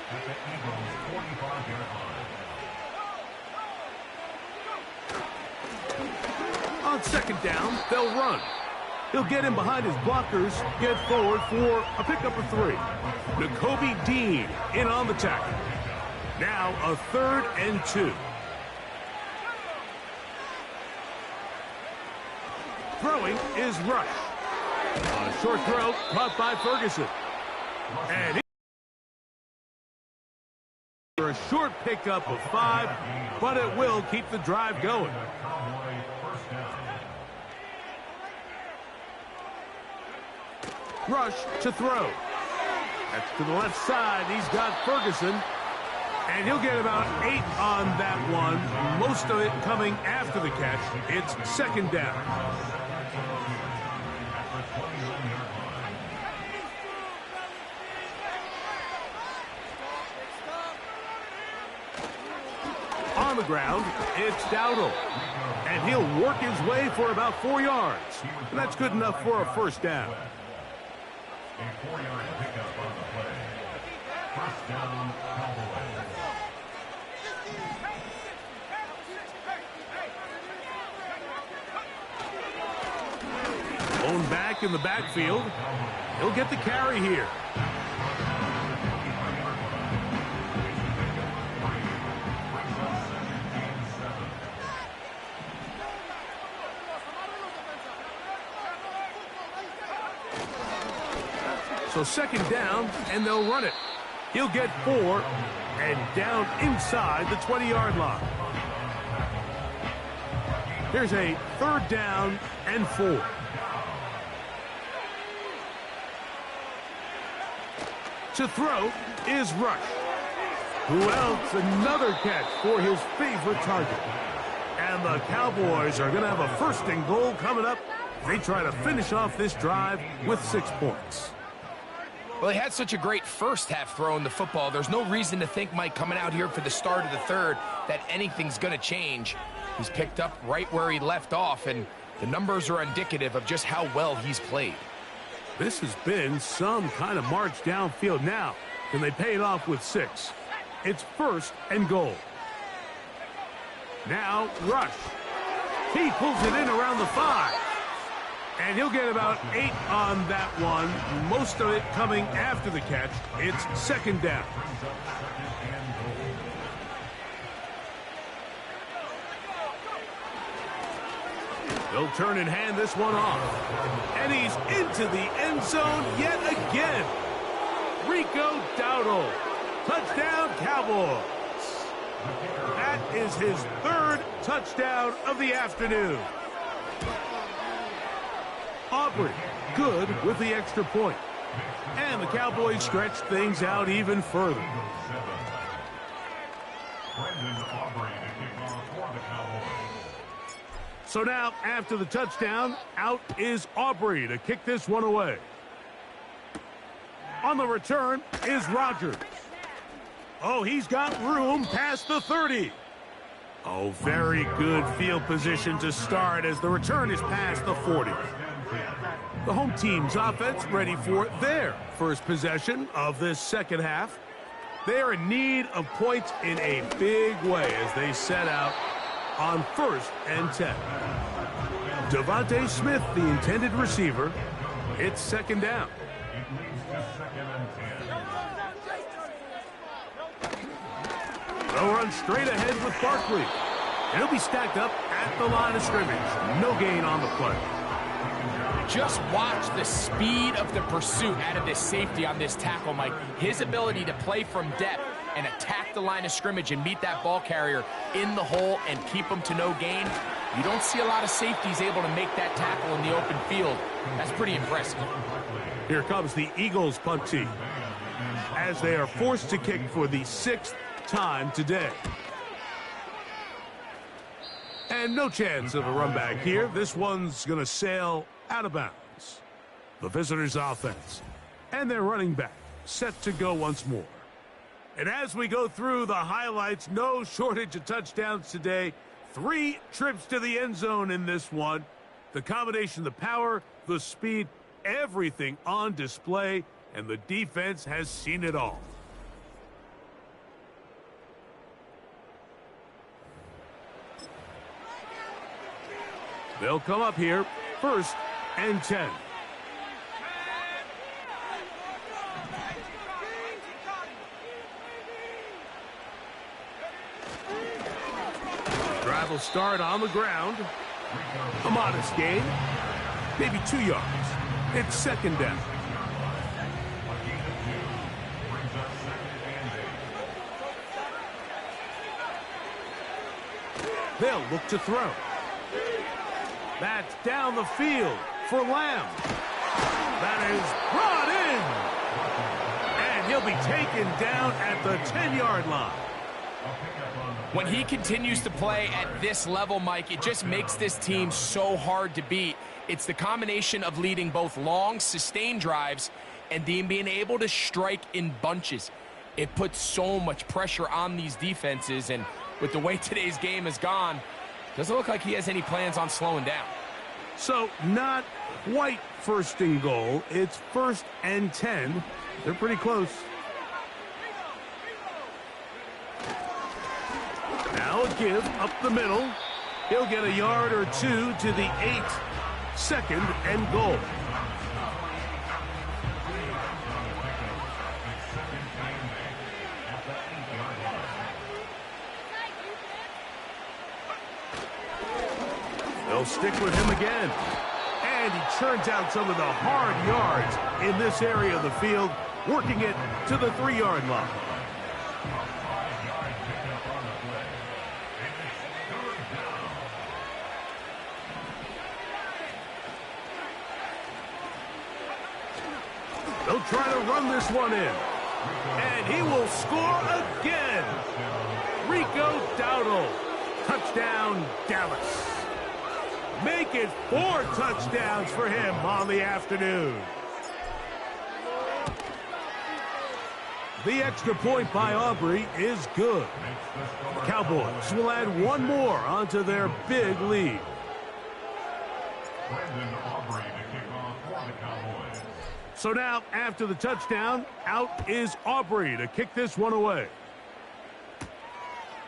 Speaker 4: At the Eagles' 45-yard line.
Speaker 2: On 2nd down, they'll run. He'll get in behind his blockers, get forward for a pickup of 3. Nakobe Dean in on the tackle. Now a 3rd and 2. Throwing is Rush. A short throw caught by Ferguson. And for a short pickup of 5, but it will keep the drive going. Rush to throw. That's to the left side. He's got Ferguson. And he'll get about 8 on that one. Most of it coming after the catch. It's 2nd down. on the ground, it's Dowdle. And he'll work his way for about 4 yards. And that's good enough for a first down.
Speaker 4: A 4-yard pickup on the play. First down, Cowboys.
Speaker 2: Blown back in the backfield. He'll get the carry here. So second down, and they'll run it. He'll get 4 and down inside the 20-yard line. Here's a third down and 4. To throw is Rush. Who else? Another catch for his favorite target. And the Cowboys are going to have a first and goal coming up. They try to finish off this drive with 6 points.
Speaker 3: Well, he had such a great first half throwing the football. There's no reason to think, Mike, coming out here for the start of the third, that anything's going to change. He's picked up right where he left off, and the numbers are indicative of just how well he's played.
Speaker 2: This has been some kind of march downfield now. Can they pay it off with 6? It's first and goal. Now, Rush. He pulls it in around the 5. And he'll get about 8 on that one. Most of it coming after the catch. It's second down. They'll turn and hand this one off. And he's into the end zone yet again. Rico Dowdle. Touchdown, Cowboys. That is his 3rd touchdown of the afternoon. Aubrey, good with the extra point. And the Cowboys stretch things out even further. So now, after the touchdown, out is Aubrey to kick this one away. On the return is Rogers. Oh, he's got room past the 30. Oh, very good field position to start as the return is past the 40. The home team's offense ready for their first possession of this second half. They are in need of points in a big way as they set out on 1st and 10. Devontae Smith, the intended receiver. It's second down. They'll run straight ahead with Barkley. And he'll be stacked up at the line of scrimmage. No gain on the play.
Speaker 3: Just watch the speed of the pursuit out of this safety on this tackle, Mike. His ability to play from depth and attack the line of scrimmage and meet that ball carrier in the hole and keep him to no gain. You don't see a lot of safeties able to make that tackle in the open field. That's pretty impressive.
Speaker 2: Here comes the Eagles punt team as they are forced to kick for the 6th time today. And no chance of a run back here. This one's going to sail out of bounds. The visitors' offense and their running back set to go once more. And as we go through the highlights, no shortage of touchdowns today. 3 trips to the end zone in this one. The combination, the power, the speed, everything on display, and the defense has seen it all. They'll come up here, 1st and 10. Drive will start on the ground. A modest gain, maybe 2 yards. It's second down. They'll look to throw. That's down the field for Lamb. That is brought in. And he'll be taken down at the 10-yard line.
Speaker 3: When he continues to play at this level, Mike, it just makes this team so hard to beat. It's the combination of leading both long, sustained drives and then being able to strike in bunches. It puts so much pressure on these defenses, and with the way today's game has gone, doesn't look like he has any plans on slowing down.
Speaker 2: So not quite first and goal. It's 1st and 10. They're pretty close. Now a give up the middle. He'll get a yard or two to the 8. 2nd and goal. They'll stick with him again. And he churns out some of the hard yards in this area of the field, working it to the 3-yard line. They'll try to run this one in. And he will score again. Rico Dowdle. Touchdown, Dallas. Make it 4 touchdowns for him on the afternoon. The extra point by Aubrey is good. The Cowboys will add one more onto their big lead. So now, after the touchdown, out is Aubrey to kick this one away.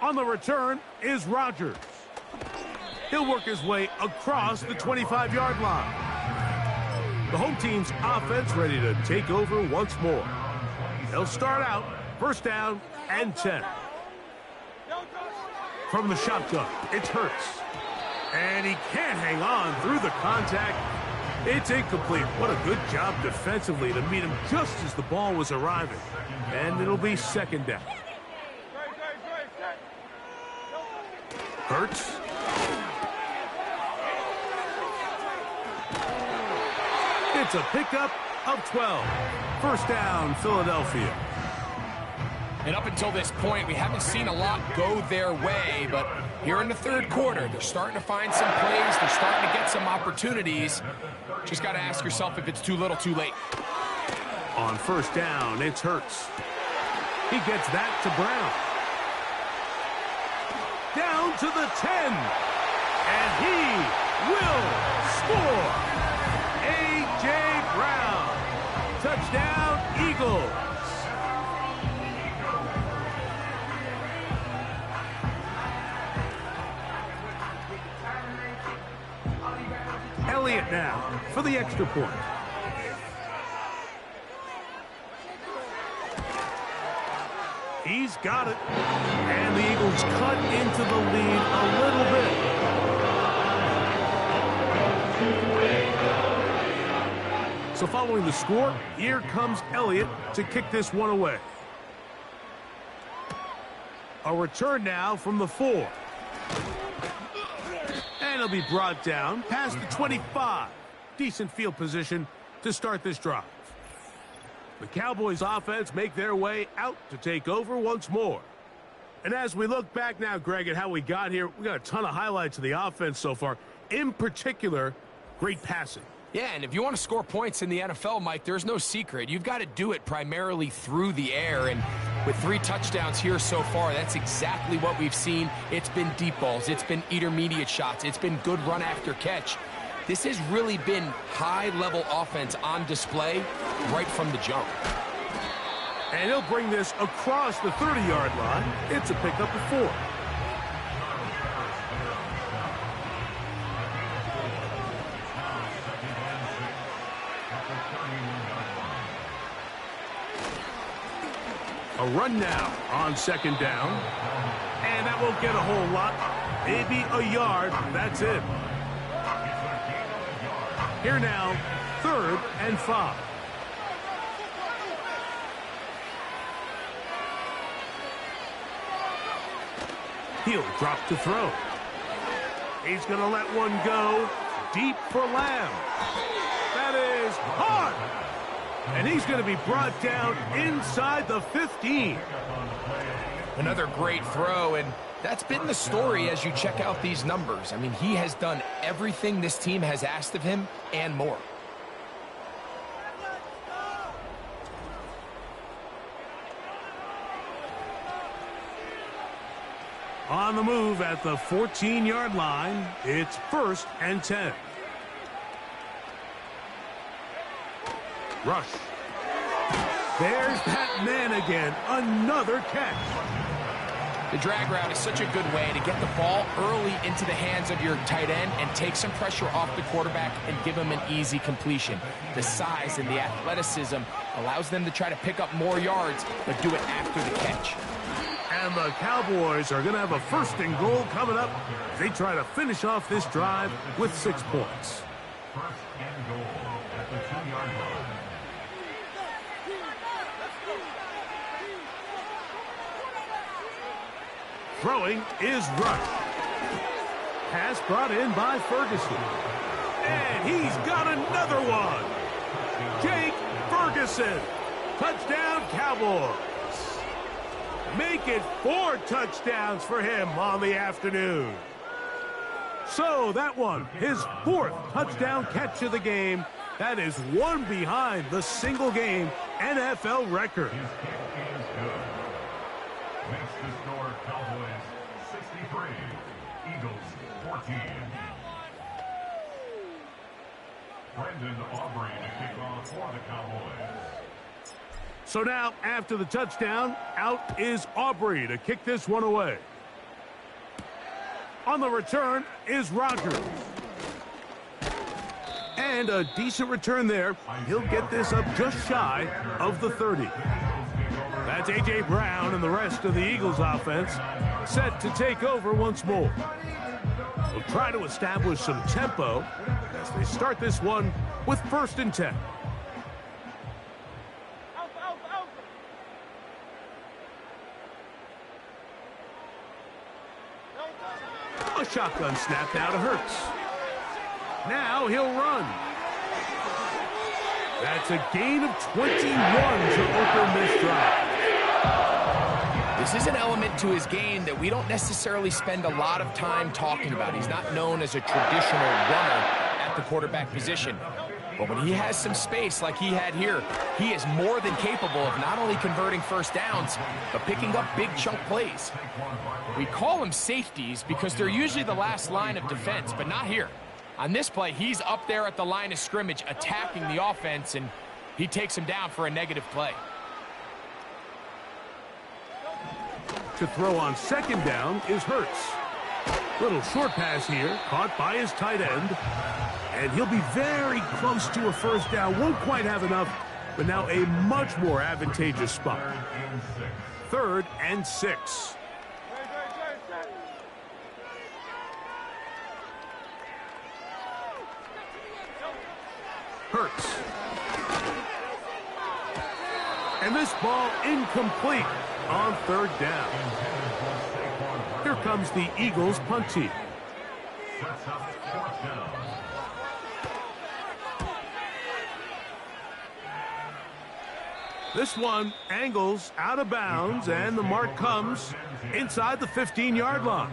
Speaker 2: On the return is Rodgers. He'll work his way across the 25-yard line. The home team's offense ready to take over once more. They'll start out 1st down and 10. From the shotgun, it's Hurts. And he can't hang on through the contact. It's incomplete. What a good job defensively to meet him just as the ball was arriving. And it'll be 2nd down. Hurts. It's a pickup of 12. 1st down, Philadelphia.
Speaker 3: And up until this point, we haven't seen a lot go their way, but here in the 3rd quarter, they're starting to find some plays. They're starting to get some opportunities. Just got to ask yourself if it's too little, too late.
Speaker 2: On 1st down, it's Hurts. He gets that to Brown. Down to the 10. And he will score. A.J. Brown. Touchdown, Eagles. Elliott now for the extra point. He's got it. And the Eagles cut into the lead a little bit. So following the score, here comes Elliott to kick this one away. A return now from the 4. And he'll be brought down past the 25. Decent field position to start this drive. The Cowboys offense make their way out to take over once more. And as we look back now, Greg, at how we got here, we got a ton of highlights of the offense so far. In particular, great passing.
Speaker 3: Yeah, and if you want to score points in the NFL, Mike, there's no secret. You've got to do it primarily through the air, and with 3 touchdowns here so far, that's exactly what we've seen. It's been deep balls. It's been intermediate shots. It's been good run after catch. This has really been high-level offense on display right from the jump.
Speaker 2: And he'll bring this across the 30-yard line. It's a pickup of 4. A run now on 2nd down. And that won't get a whole lot. Maybe a yard. That's it. Here now, 3rd and 5. He'll drop to throw. He's going to let one go deep for Lamb. That is hard. And he's going to be brought down inside the 15.
Speaker 3: Another great throw, and that's been the story as you check out these numbers. I mean, he has done everything this team has asked of him and more.
Speaker 2: On the move at the 14-yard line, it's 1st and 10. Rush. There's that man again. Another catch.
Speaker 3: The drag route is such a good way to get the ball early into the hands of your tight end and take some pressure off the quarterback and give him an easy completion. The size and the athleticism allows them to try to pick up more yards, but do it after the catch.
Speaker 2: And the Cowboys are going to have a 1st and goal coming up as they try to finish off this drive with 6 points.
Speaker 4: 1st and goal at the 2-yard line.
Speaker 2: Throwing is Rush. Pass brought in by Ferguson. And he's got another one. Jake Ferguson. Touchdown, Cowboys. Make it 4 touchdowns for him on the afternoon. So that one, his 4th touchdown catch of the game. That is one behind the single-game NFL record.
Speaker 4: His kick is good. Makes the score Cowboys 63, Eagles 14. Brendan Aubrey to kick off for the Cowboys.
Speaker 2: So now, after the touchdown, out is Aubrey to kick this one away. On the return is Rogers. And a decent return there. He'll get this up just shy of the 30. That's A.J. Brown and the rest of the Eagles offense set to take over once more. They'll try to establish some tempo as they start this one with 1st and 10. A shotgun snap now to Hurts. Now he'll run. That's a gain of 21 to open this drive.
Speaker 3: This is an element to his game that we don't necessarily spend a lot of time talking about. He's not known as a traditional runner at the quarterback position. But when he has some space like he had here, he is more than capable of not only converting 1st downs, but picking up big chunk plays. We call them safeties because they're usually the last line of defense, but not here. On this play, he's up there at the line of scrimmage attacking the offense, and he takes him down for a negative play.
Speaker 2: To throw on 2nd down is Hurts. Little short pass here, caught by his tight end. And he'll be very close to a 1st down. Won't quite have enough, but now a much more advantageous spot. 3rd and 6. Hurts. And this ball incomplete on 3rd down. Here comes the Eagles punt team.
Speaker 4: Sets up 4th down.
Speaker 2: This one angles out of bounds, and the mark comes inside the 15-yard line.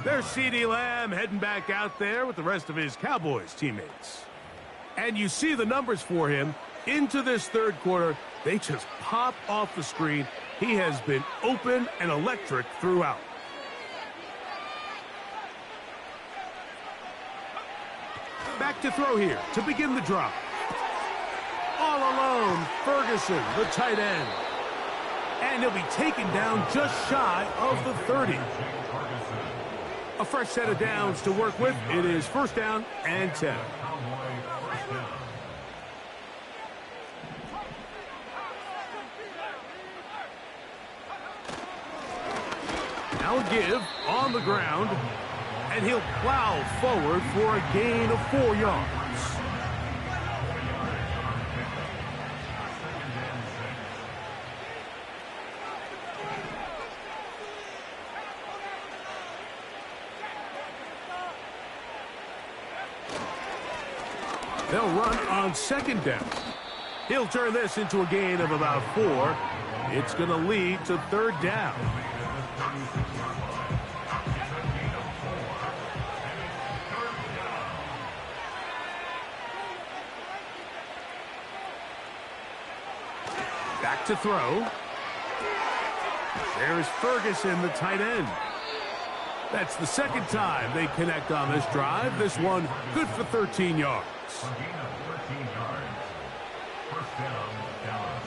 Speaker 2: There's CeeDee Lamb heading back out there with the rest of his Cowboys teammates. And you see the numbers for him into this 3rd quarter. They just pop off the screen. He has been open and electric throughout. Back to throw here to begin the drive. All alone, Ferguson, the tight end. And he'll be taken down just shy of the 30. A fresh set of downs to work with. It is 1st down and 10. Now a give on the ground. And he'll plow forward for a gain of 4 yards. They'll run on 2nd down. He'll turn this into a gain of about 4. It's going to lead to 3rd down. Back to throw. There's Ferguson, the tight end. That's the second time they connect on this drive. This one good for 13 yards.
Speaker 4: A gain of 13 yards. First down, Dallas.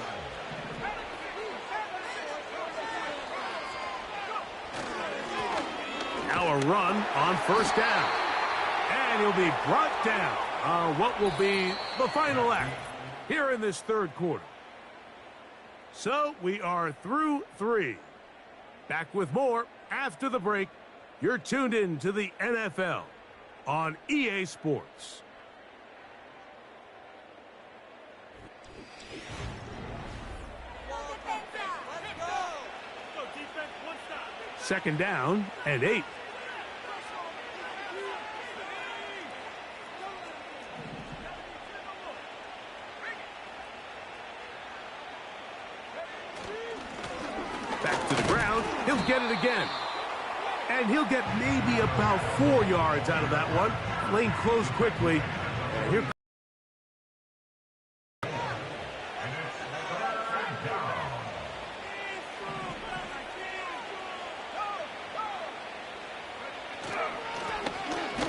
Speaker 2: Now a run on first down. And he'll be brought down on what will be the final act here in this third quarter. So we are through 3. Back with more after the break. You're tuned in to the NFL on EA Sports. Second down and 8. Back to the ground. He'll get it again. And he'll get maybe about 4 yards out of that one. Lane closed quickly. And here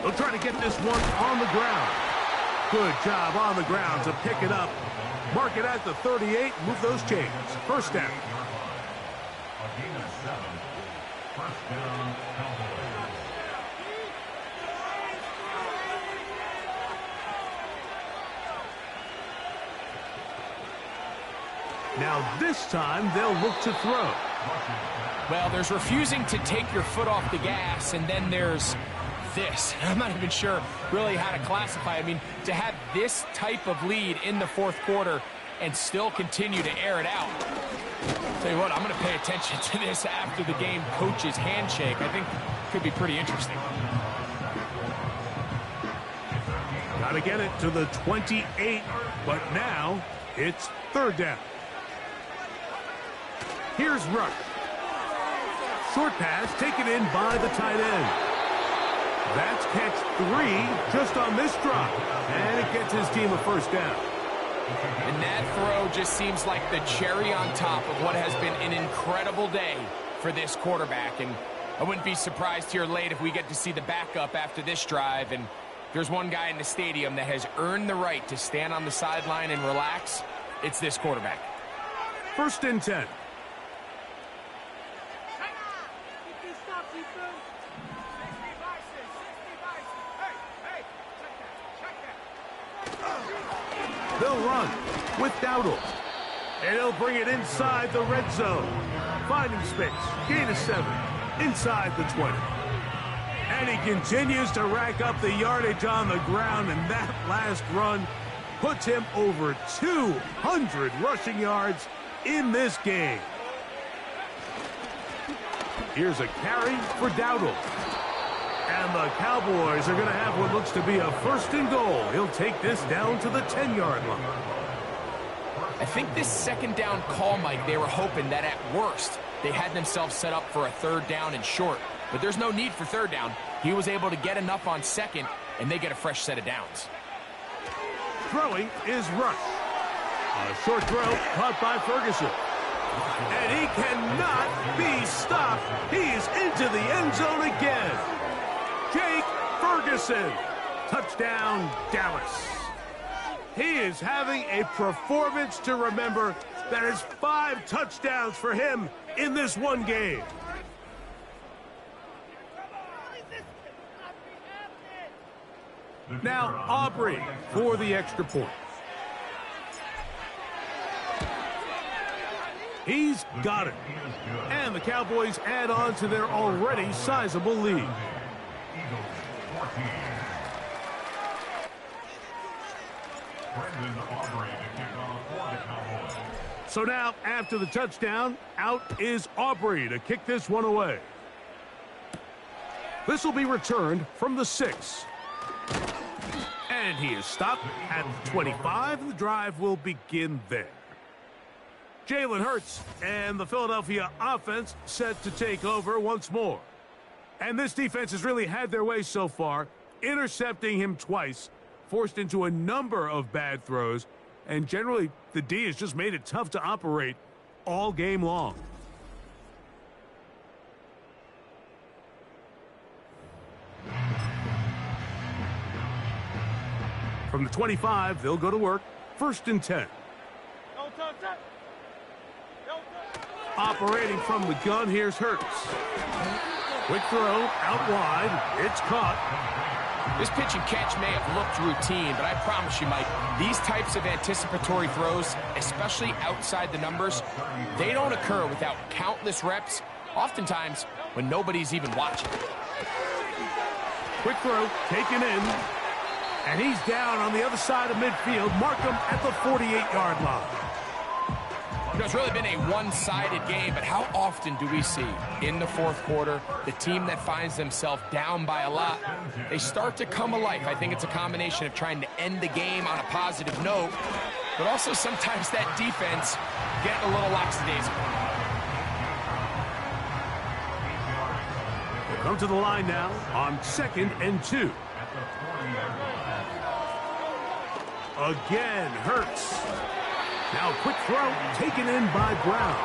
Speaker 2: they'll try to get this one on the ground. Good job on the ground to pick it up. Mark it at the 38. Move those chains. First down.
Speaker 4: A gain of 7. First down, Cowboys.
Speaker 2: Now this time they'll look to throw.
Speaker 3: Well, there's refusing to take your foot off the gas, and then there's this. I'm not even sure really how to classify. I mean, to have this type of lead in the fourth quarter and still continue to air it out. Tell you what, I'm going to pay attention to this after the game coach's handshake. I think it could be pretty interesting.
Speaker 2: Got to get it to the 28, but now it's third down. Here's Rush. Short pass taken in by the tight end. That's catch 3 just on this drive. And it gets his team a first down.
Speaker 3: And that throw just seems like the cherry on top of what has been an incredible day for this quarterback. And I wouldn't be surprised here late if we get to see the backup after this drive. And there's one guy in the stadium that has earned the right to stand on the sideline and relax. It's this quarterback.
Speaker 2: First and 10. They'll run with Dowdle. And he'll bring it inside the red zone. Finding space. Gain of 7. Inside the 20. And he continues to rack up the yardage on the ground. And that last run puts him over 200 rushing yards in this game. Here's a carry for Dowdle. And the Cowboys are going to have what looks to be a first and goal. He'll take this down to the 10-yard line.
Speaker 3: I think this second down call, Mike, they were hoping that at worst they had themselves set up for a third down and short. But there's no need for third down. He was able to get enough on second, and they get a fresh set of downs.
Speaker 2: Throwing is Rush. A short throw caught by Ferguson. And he cannot be stopped. He's into the end zone again. Jake Ferguson. Touchdown, Dallas. He is having a performance to remember. That is 5 touchdowns for him in this one game. Now Aubrey for the extra point. He's got it. And the Cowboys add on to their already sizable lead. So now, after the touchdown, out is Aubrey to kick this one away. This will be returned from the 6. And he is stopped at 25. The drive will begin there. Jalen Hurts and the Philadelphia offense set to take over once more. And this defense has really had their way so far, intercepting him twice, forced into a number of bad throws, and generally the D has just made it tough to operate all game long. From the 25, they'll go to work. 1st and 10. Operating from the gun, here's Hurts. Quick throw, out wide. It's caught.
Speaker 3: This pitch and catch may have looked routine, but I promise you, Mike, these types of anticipatory throws, especially outside the numbers, they don't occur without countless reps, oftentimes when nobody's even watching.
Speaker 2: Quick throw, taken in. And he's down on the other side of midfield. Mark him at the 48-yard line.
Speaker 3: You know, it's really been a one-sided game, but how often do we see in the 4th quarter the team that finds themselves down by a lot, they start to come alive. I think it's a combination of trying to end the game on a positive note, but also sometimes that defense getting a little lackadaisical.
Speaker 2: We'll come to the line now on 2nd and 2. Again, Hurts. Now a quick throw taken in by Brown.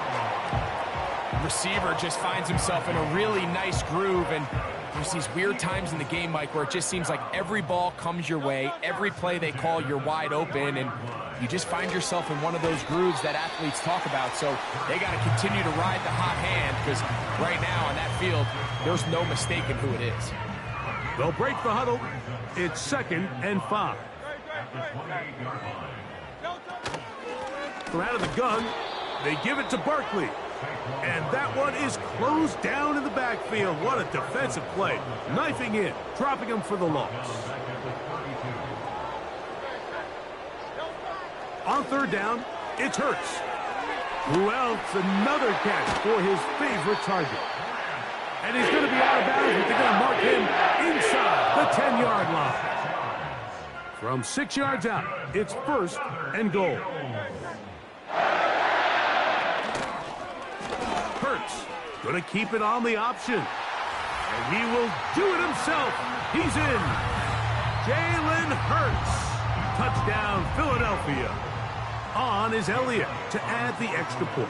Speaker 3: Receiver just finds himself in a really nice groove, and there's these weird times in the game, Mike, where it just seems like every ball comes your way, every play they call, you're wide open, and you just find yourself in one of those grooves that athletes talk about. So they got to continue to ride the hot hand, because right now on that field, there's no mistaking who it is.
Speaker 2: They'll break the huddle. It's 2nd and 5. From out of the gun, they give it to Barkley. And that one is closed down in the backfield. What a defensive play. Knifing in, dropping him for the loss. On 3rd down, it's Hurts. Who else? Another catch for his favorite target. And he's going to be out of bounds, but they're going to mark him inside the 10-yard line. From 6 yards out, it's 1st and goal. Hurts going to keep it on the option. And he will do it himself. He's in. Jalen Hurts. Touchdown, Philadelphia. On is Elliott to add the extra point.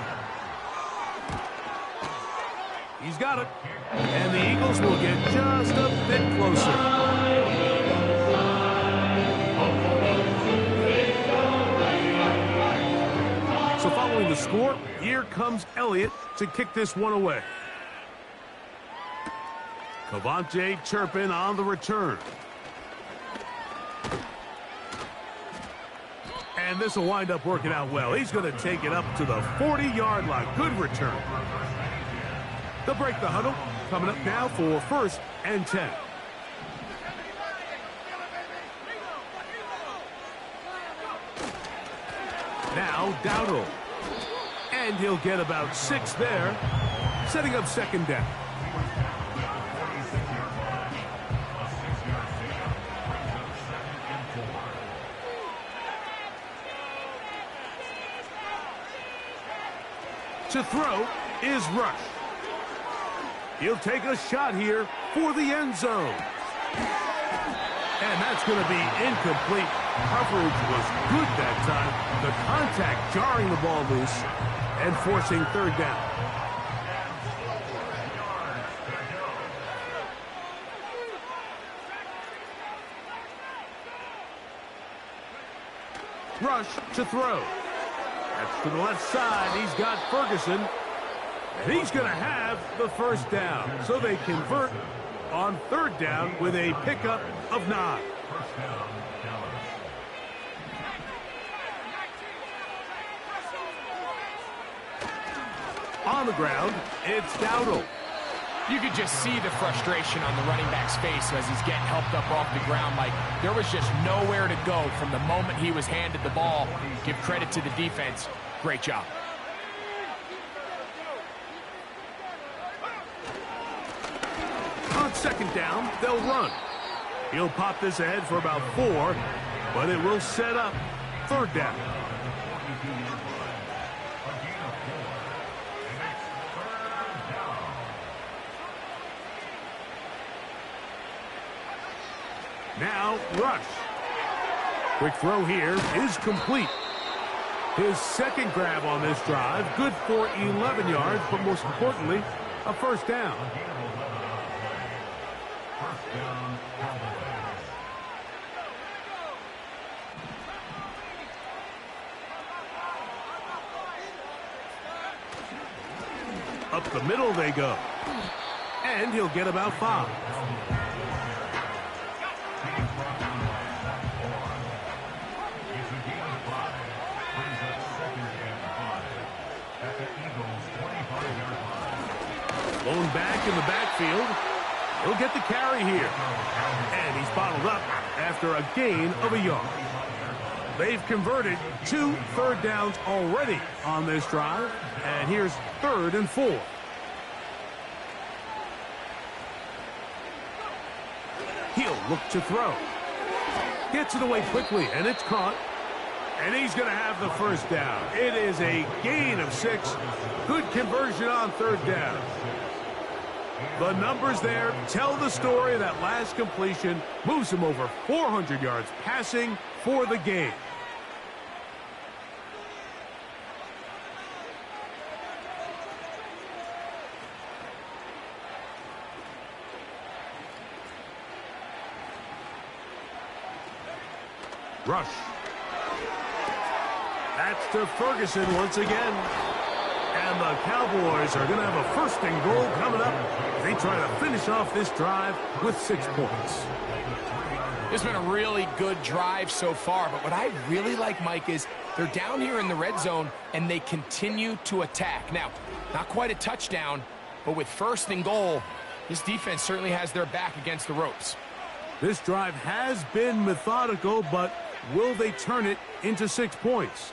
Speaker 2: He's got it. And the Eagles will get just a bit closer. So following the score, here comes Elliott to kick this one away. Cavante Turpin on the return. And this will wind up working out well. He's going to take it up to the 40-yard line. Good return. They'll break the huddle. Coming up now for 1st and 10. Now Dowdle. And he'll get about 6 there, setting up 2nd down. To throw is Rush. He'll take a shot here for the end zone. And that's going to be incomplete. Coverage was good that time. The contact jarring the ball loose and forcing 3rd down. Rush to throw. That's to the left side. He's got Ferguson. And he's going to have the 1st down. So they convert on 3rd down with a pickup of 9. On the ground, it's Dowdle.
Speaker 3: You could just see the frustration on the running back's face as he's getting helped up off the ground. Like, there was just nowhere to go from the moment he was handed the ball. Give credit to the defense. Great job.
Speaker 2: On 2nd down, they'll run. He'll pop this ahead for about 4, but it will set up 3rd down. Now, Rush. Quick throw here is complete. His 2nd grab on this drive, good for 11 yards, but most importantly, a 1st down. Up the middle they go. And he'll get about 5. Blown back in the backfield. He'll get the carry here. And he's bottled up after a gain of a yard. They've converted 2 third downs already on this drive. And here's 3rd and 4. He'll look to throw. Gets it away quickly, and it's caught. And he's going to have the first down. It is a gain of 6. Good conversion on 3rd down. The numbers there tell the story. That last completion moves him over 400 yards passing for the game. Rush. That's to Ferguson once again. And the Cowboys are going to have a 1st and goal coming up. They try to finish off this drive with 6 points.
Speaker 3: It's been a really good drive so far, but what I really like, Mike, is they're down here in the red zone, and they continue to attack. Now, not quite a touchdown, but with 1st and goal, this defense certainly has their back against the ropes.
Speaker 2: This drive has been methodical, but will they turn it into 6 points?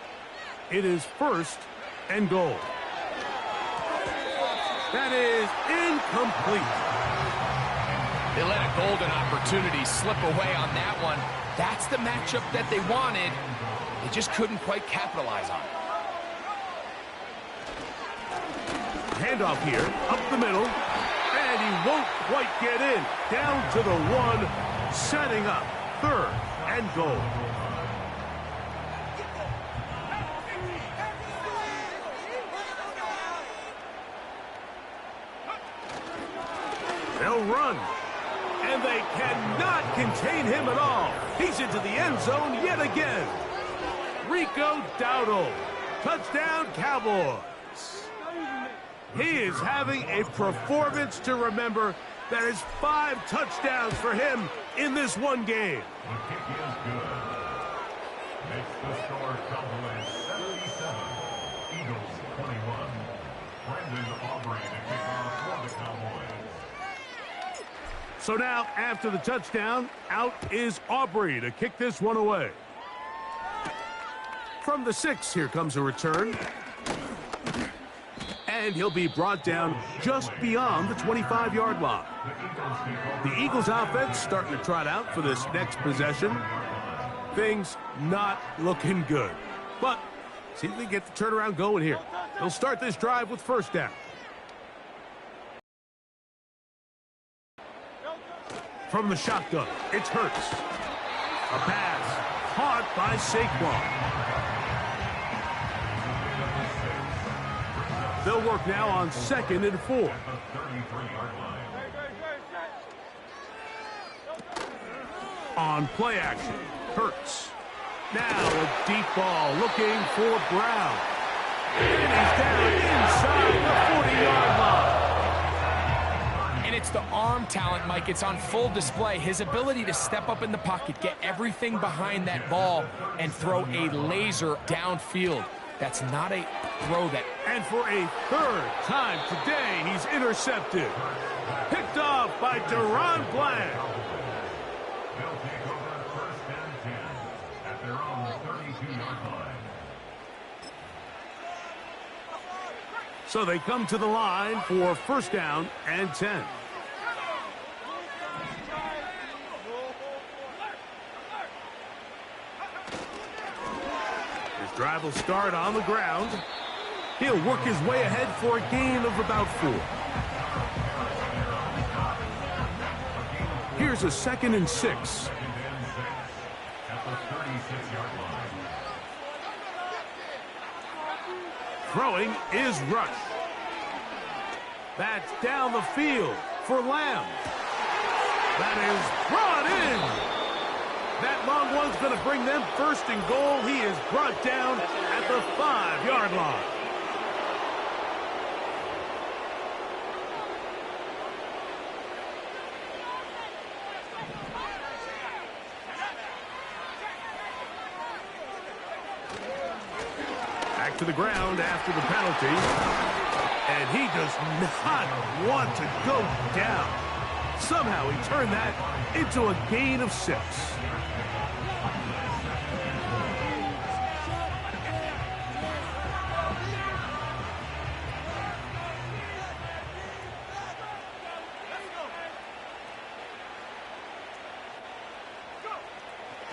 Speaker 2: It is 1st and goal. That is incomplete.
Speaker 3: They let a golden opportunity slip away on that one. That's the matchup that they wanted. They just couldn't quite capitalize on it.
Speaker 2: Handoff here, up the middle, and he won't quite get in. Down to the 1, setting up 3rd and goal. They'll run, and they cannot contain him at all. He's into the end zone yet again. Rico Dowdle, touchdown Cowboys. He is having a performance to remember. That is 5 touchdowns for him in this one game.
Speaker 4: The kick is good. Makes the score Cowboys 77, Eagles 21. Brendan Aubrey to kick off for the Cowboys.
Speaker 2: So now, after the touchdown, out is Aubrey to kick this one away. From the 6, here comes a return. And he'll be brought down just beyond the 25-yard line. The Eagles offense starting to trot out for this next possession. Things not looking good. But see if they get the turnaround going here. They'll start this drive with 1st down. From the shotgun, it's Hurts. A pass caught by Saquon. They'll work now on 2nd and 4. On play action, Hurts. Now a deep ball looking for Brown. And he's down inside the 40-yard line.
Speaker 3: And it's the arm talent, Mike. It's on full display. His ability to step up in the pocket, get everything behind that ball, and throw a laser downfield. That's not a throw that...
Speaker 2: And for a 3rd time today, he's intercepted. Picked off by Deron Bland.
Speaker 4: They'll take over 1st and 10 at their own 32-yard line.
Speaker 2: So they come to the line for 1st down and 10. Drive will start on the ground. He'll work his way ahead for a gain of about 4. Here's a 2nd and 6.
Speaker 4: At the 36-yard line.
Speaker 2: Throwing is Rush. That's down the field for Lamb. That is brought in. That long one's going to bring them 1st and goal. He is brought down at the 5-yard line. back to the ground after the penalty. And he does not want to go down. Somehow he turned that into a gain of 6.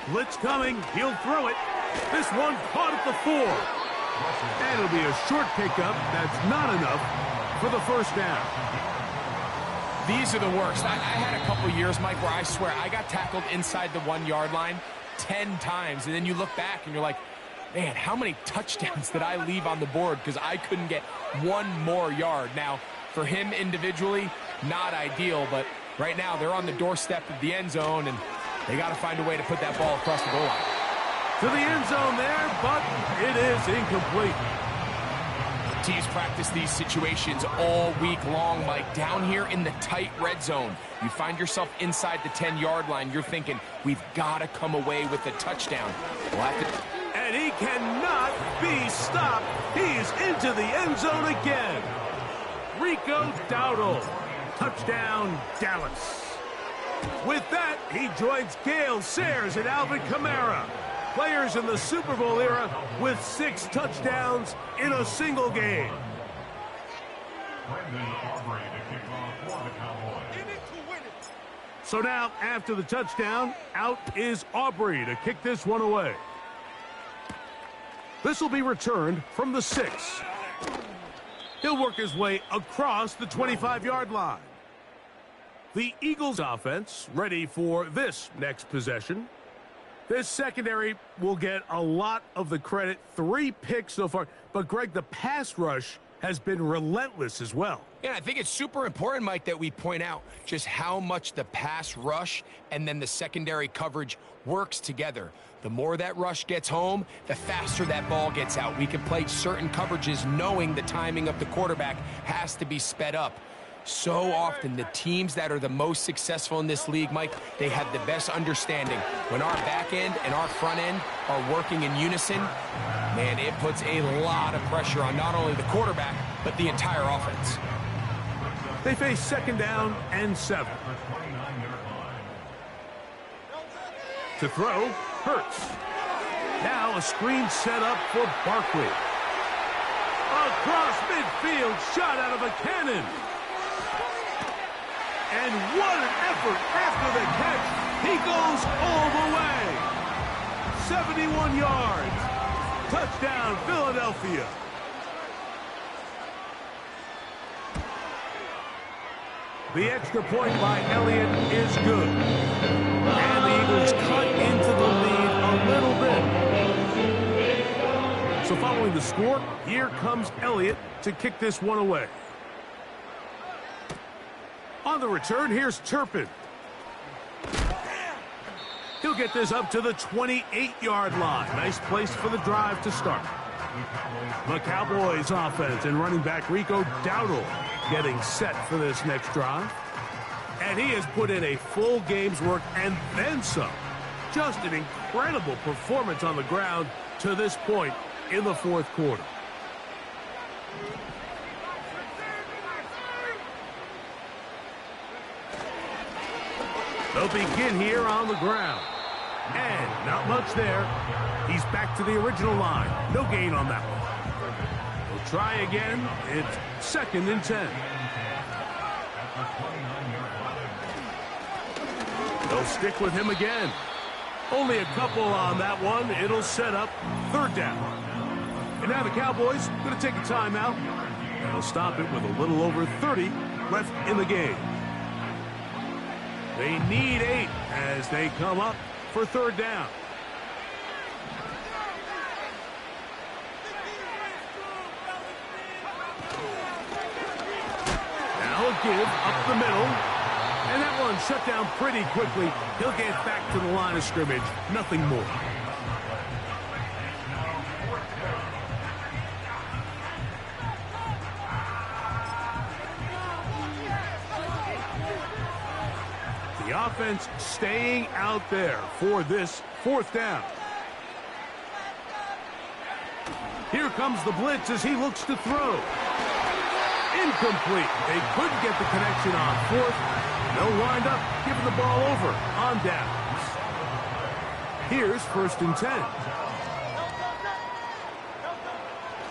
Speaker 2: Blitz coming. He'll throw it. This one caught at the 4. And it'll be a short pickup. That's not enough for the first down.
Speaker 3: These are the worst. I had a couple years, Mike, where I swear I got tackled inside the 1-yard line 10 times. And then you look back and you're like, man, how many touchdowns did I leave on the board because I couldn't get one more yard? Now, for him individually, not ideal, but right now they're on the doorstep of the end zone, and they got to find a way to put that ball across the goal line.
Speaker 2: To the end zone there, but it is incomplete.
Speaker 3: Teams practice these situations all week long, Mike. Down here in the tight red zone, you find yourself inside the 10-yard line. You're thinking, we've got to come away with a touchdown.
Speaker 2: And he cannot be stopped. He's into the end zone again. Rico Dowdle. Touchdown, Dallas. With that, he joins Gale Sayers and Alvin Kamara, players in the Super Bowl era with 6 touchdowns in a single game. So now, after the touchdown, out is Aubrey to kick this one away. This will be returned from the 6. He'll work his way across the 25-yard line. The Eagles offense ready for this next possession. This secondary will get a lot of the credit. 3 picks so far. But, Greg, the pass rush has been relentless as well.
Speaker 3: Yeah, I think it's super important, Mike, that we point out just how much the pass rush and then the secondary coverage works together. The more that rush gets home, the faster that ball gets out. We can play certain coverages knowing the timing of the quarterback has to be sped up. So often, the teams that are the most successful in this league, Mike, they have the best understanding. When our back end and our front end are working in unison, man, it puts a lot of pressure on not only the quarterback, but the entire offense.
Speaker 2: They face 2nd down and 7. To throw, Hurts. Now a screen set up for Barkley. Across midfield, shot out of a cannon. And what an effort after the catch. He goes all the way. 71 yards. Touchdown, Philadelphia. The extra point by Elliott is good. And the Eagles cut into the lead a little bit. So following the score, here comes Elliott to kick this one away. On the return, here's Turpin. He'll get this up to the 28-yard line. Nice place for the drive to start. The Cowboys offense and running back Rico Dowdle getting set for this next drive. And he has put in a full game's work and then some. Just an incredible performance on the ground to this point in the 4th quarter. They'll begin here on the ground. And not much there. He's back to the original line. No gain on that one. We'll try again. It's 2nd and 10. They'll stick with him again. Only a couple on that one. It'll set up 3rd down. And now the Cowboys are going to take a timeout. They'll stop it with a little over 30 left in the game. They need 8 as they come up for 3rd down. Now a give up the middle. And that one shut down pretty quickly. He'll get back to the line of scrimmage. Nothing more. The offense staying out there for this 4th down. Here comes the blitz as he looks to throw. Incomplete. They couldn't get the connection on fourth. They'll wind up giving the ball over on downs. Here's 1st and 10.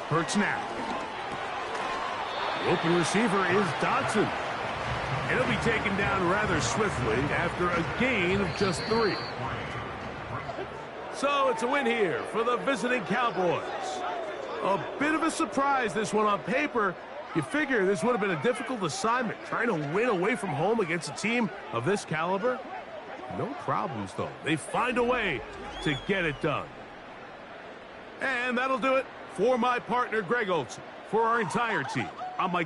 Speaker 2: Hurt snap. The open receiver is Dotson. And he'll be taken down rather swiftly after a gain of just 3. So it's a win here for the visiting Cowboys. A bit of a surprise, this one on paper. You figure this would have been a difficult assignment, trying to win away from home against a team of this caliber. No problems, though. They find a way to get it done. And that'll do it for my partner, Greg Olson. For our entire team, I'm Mike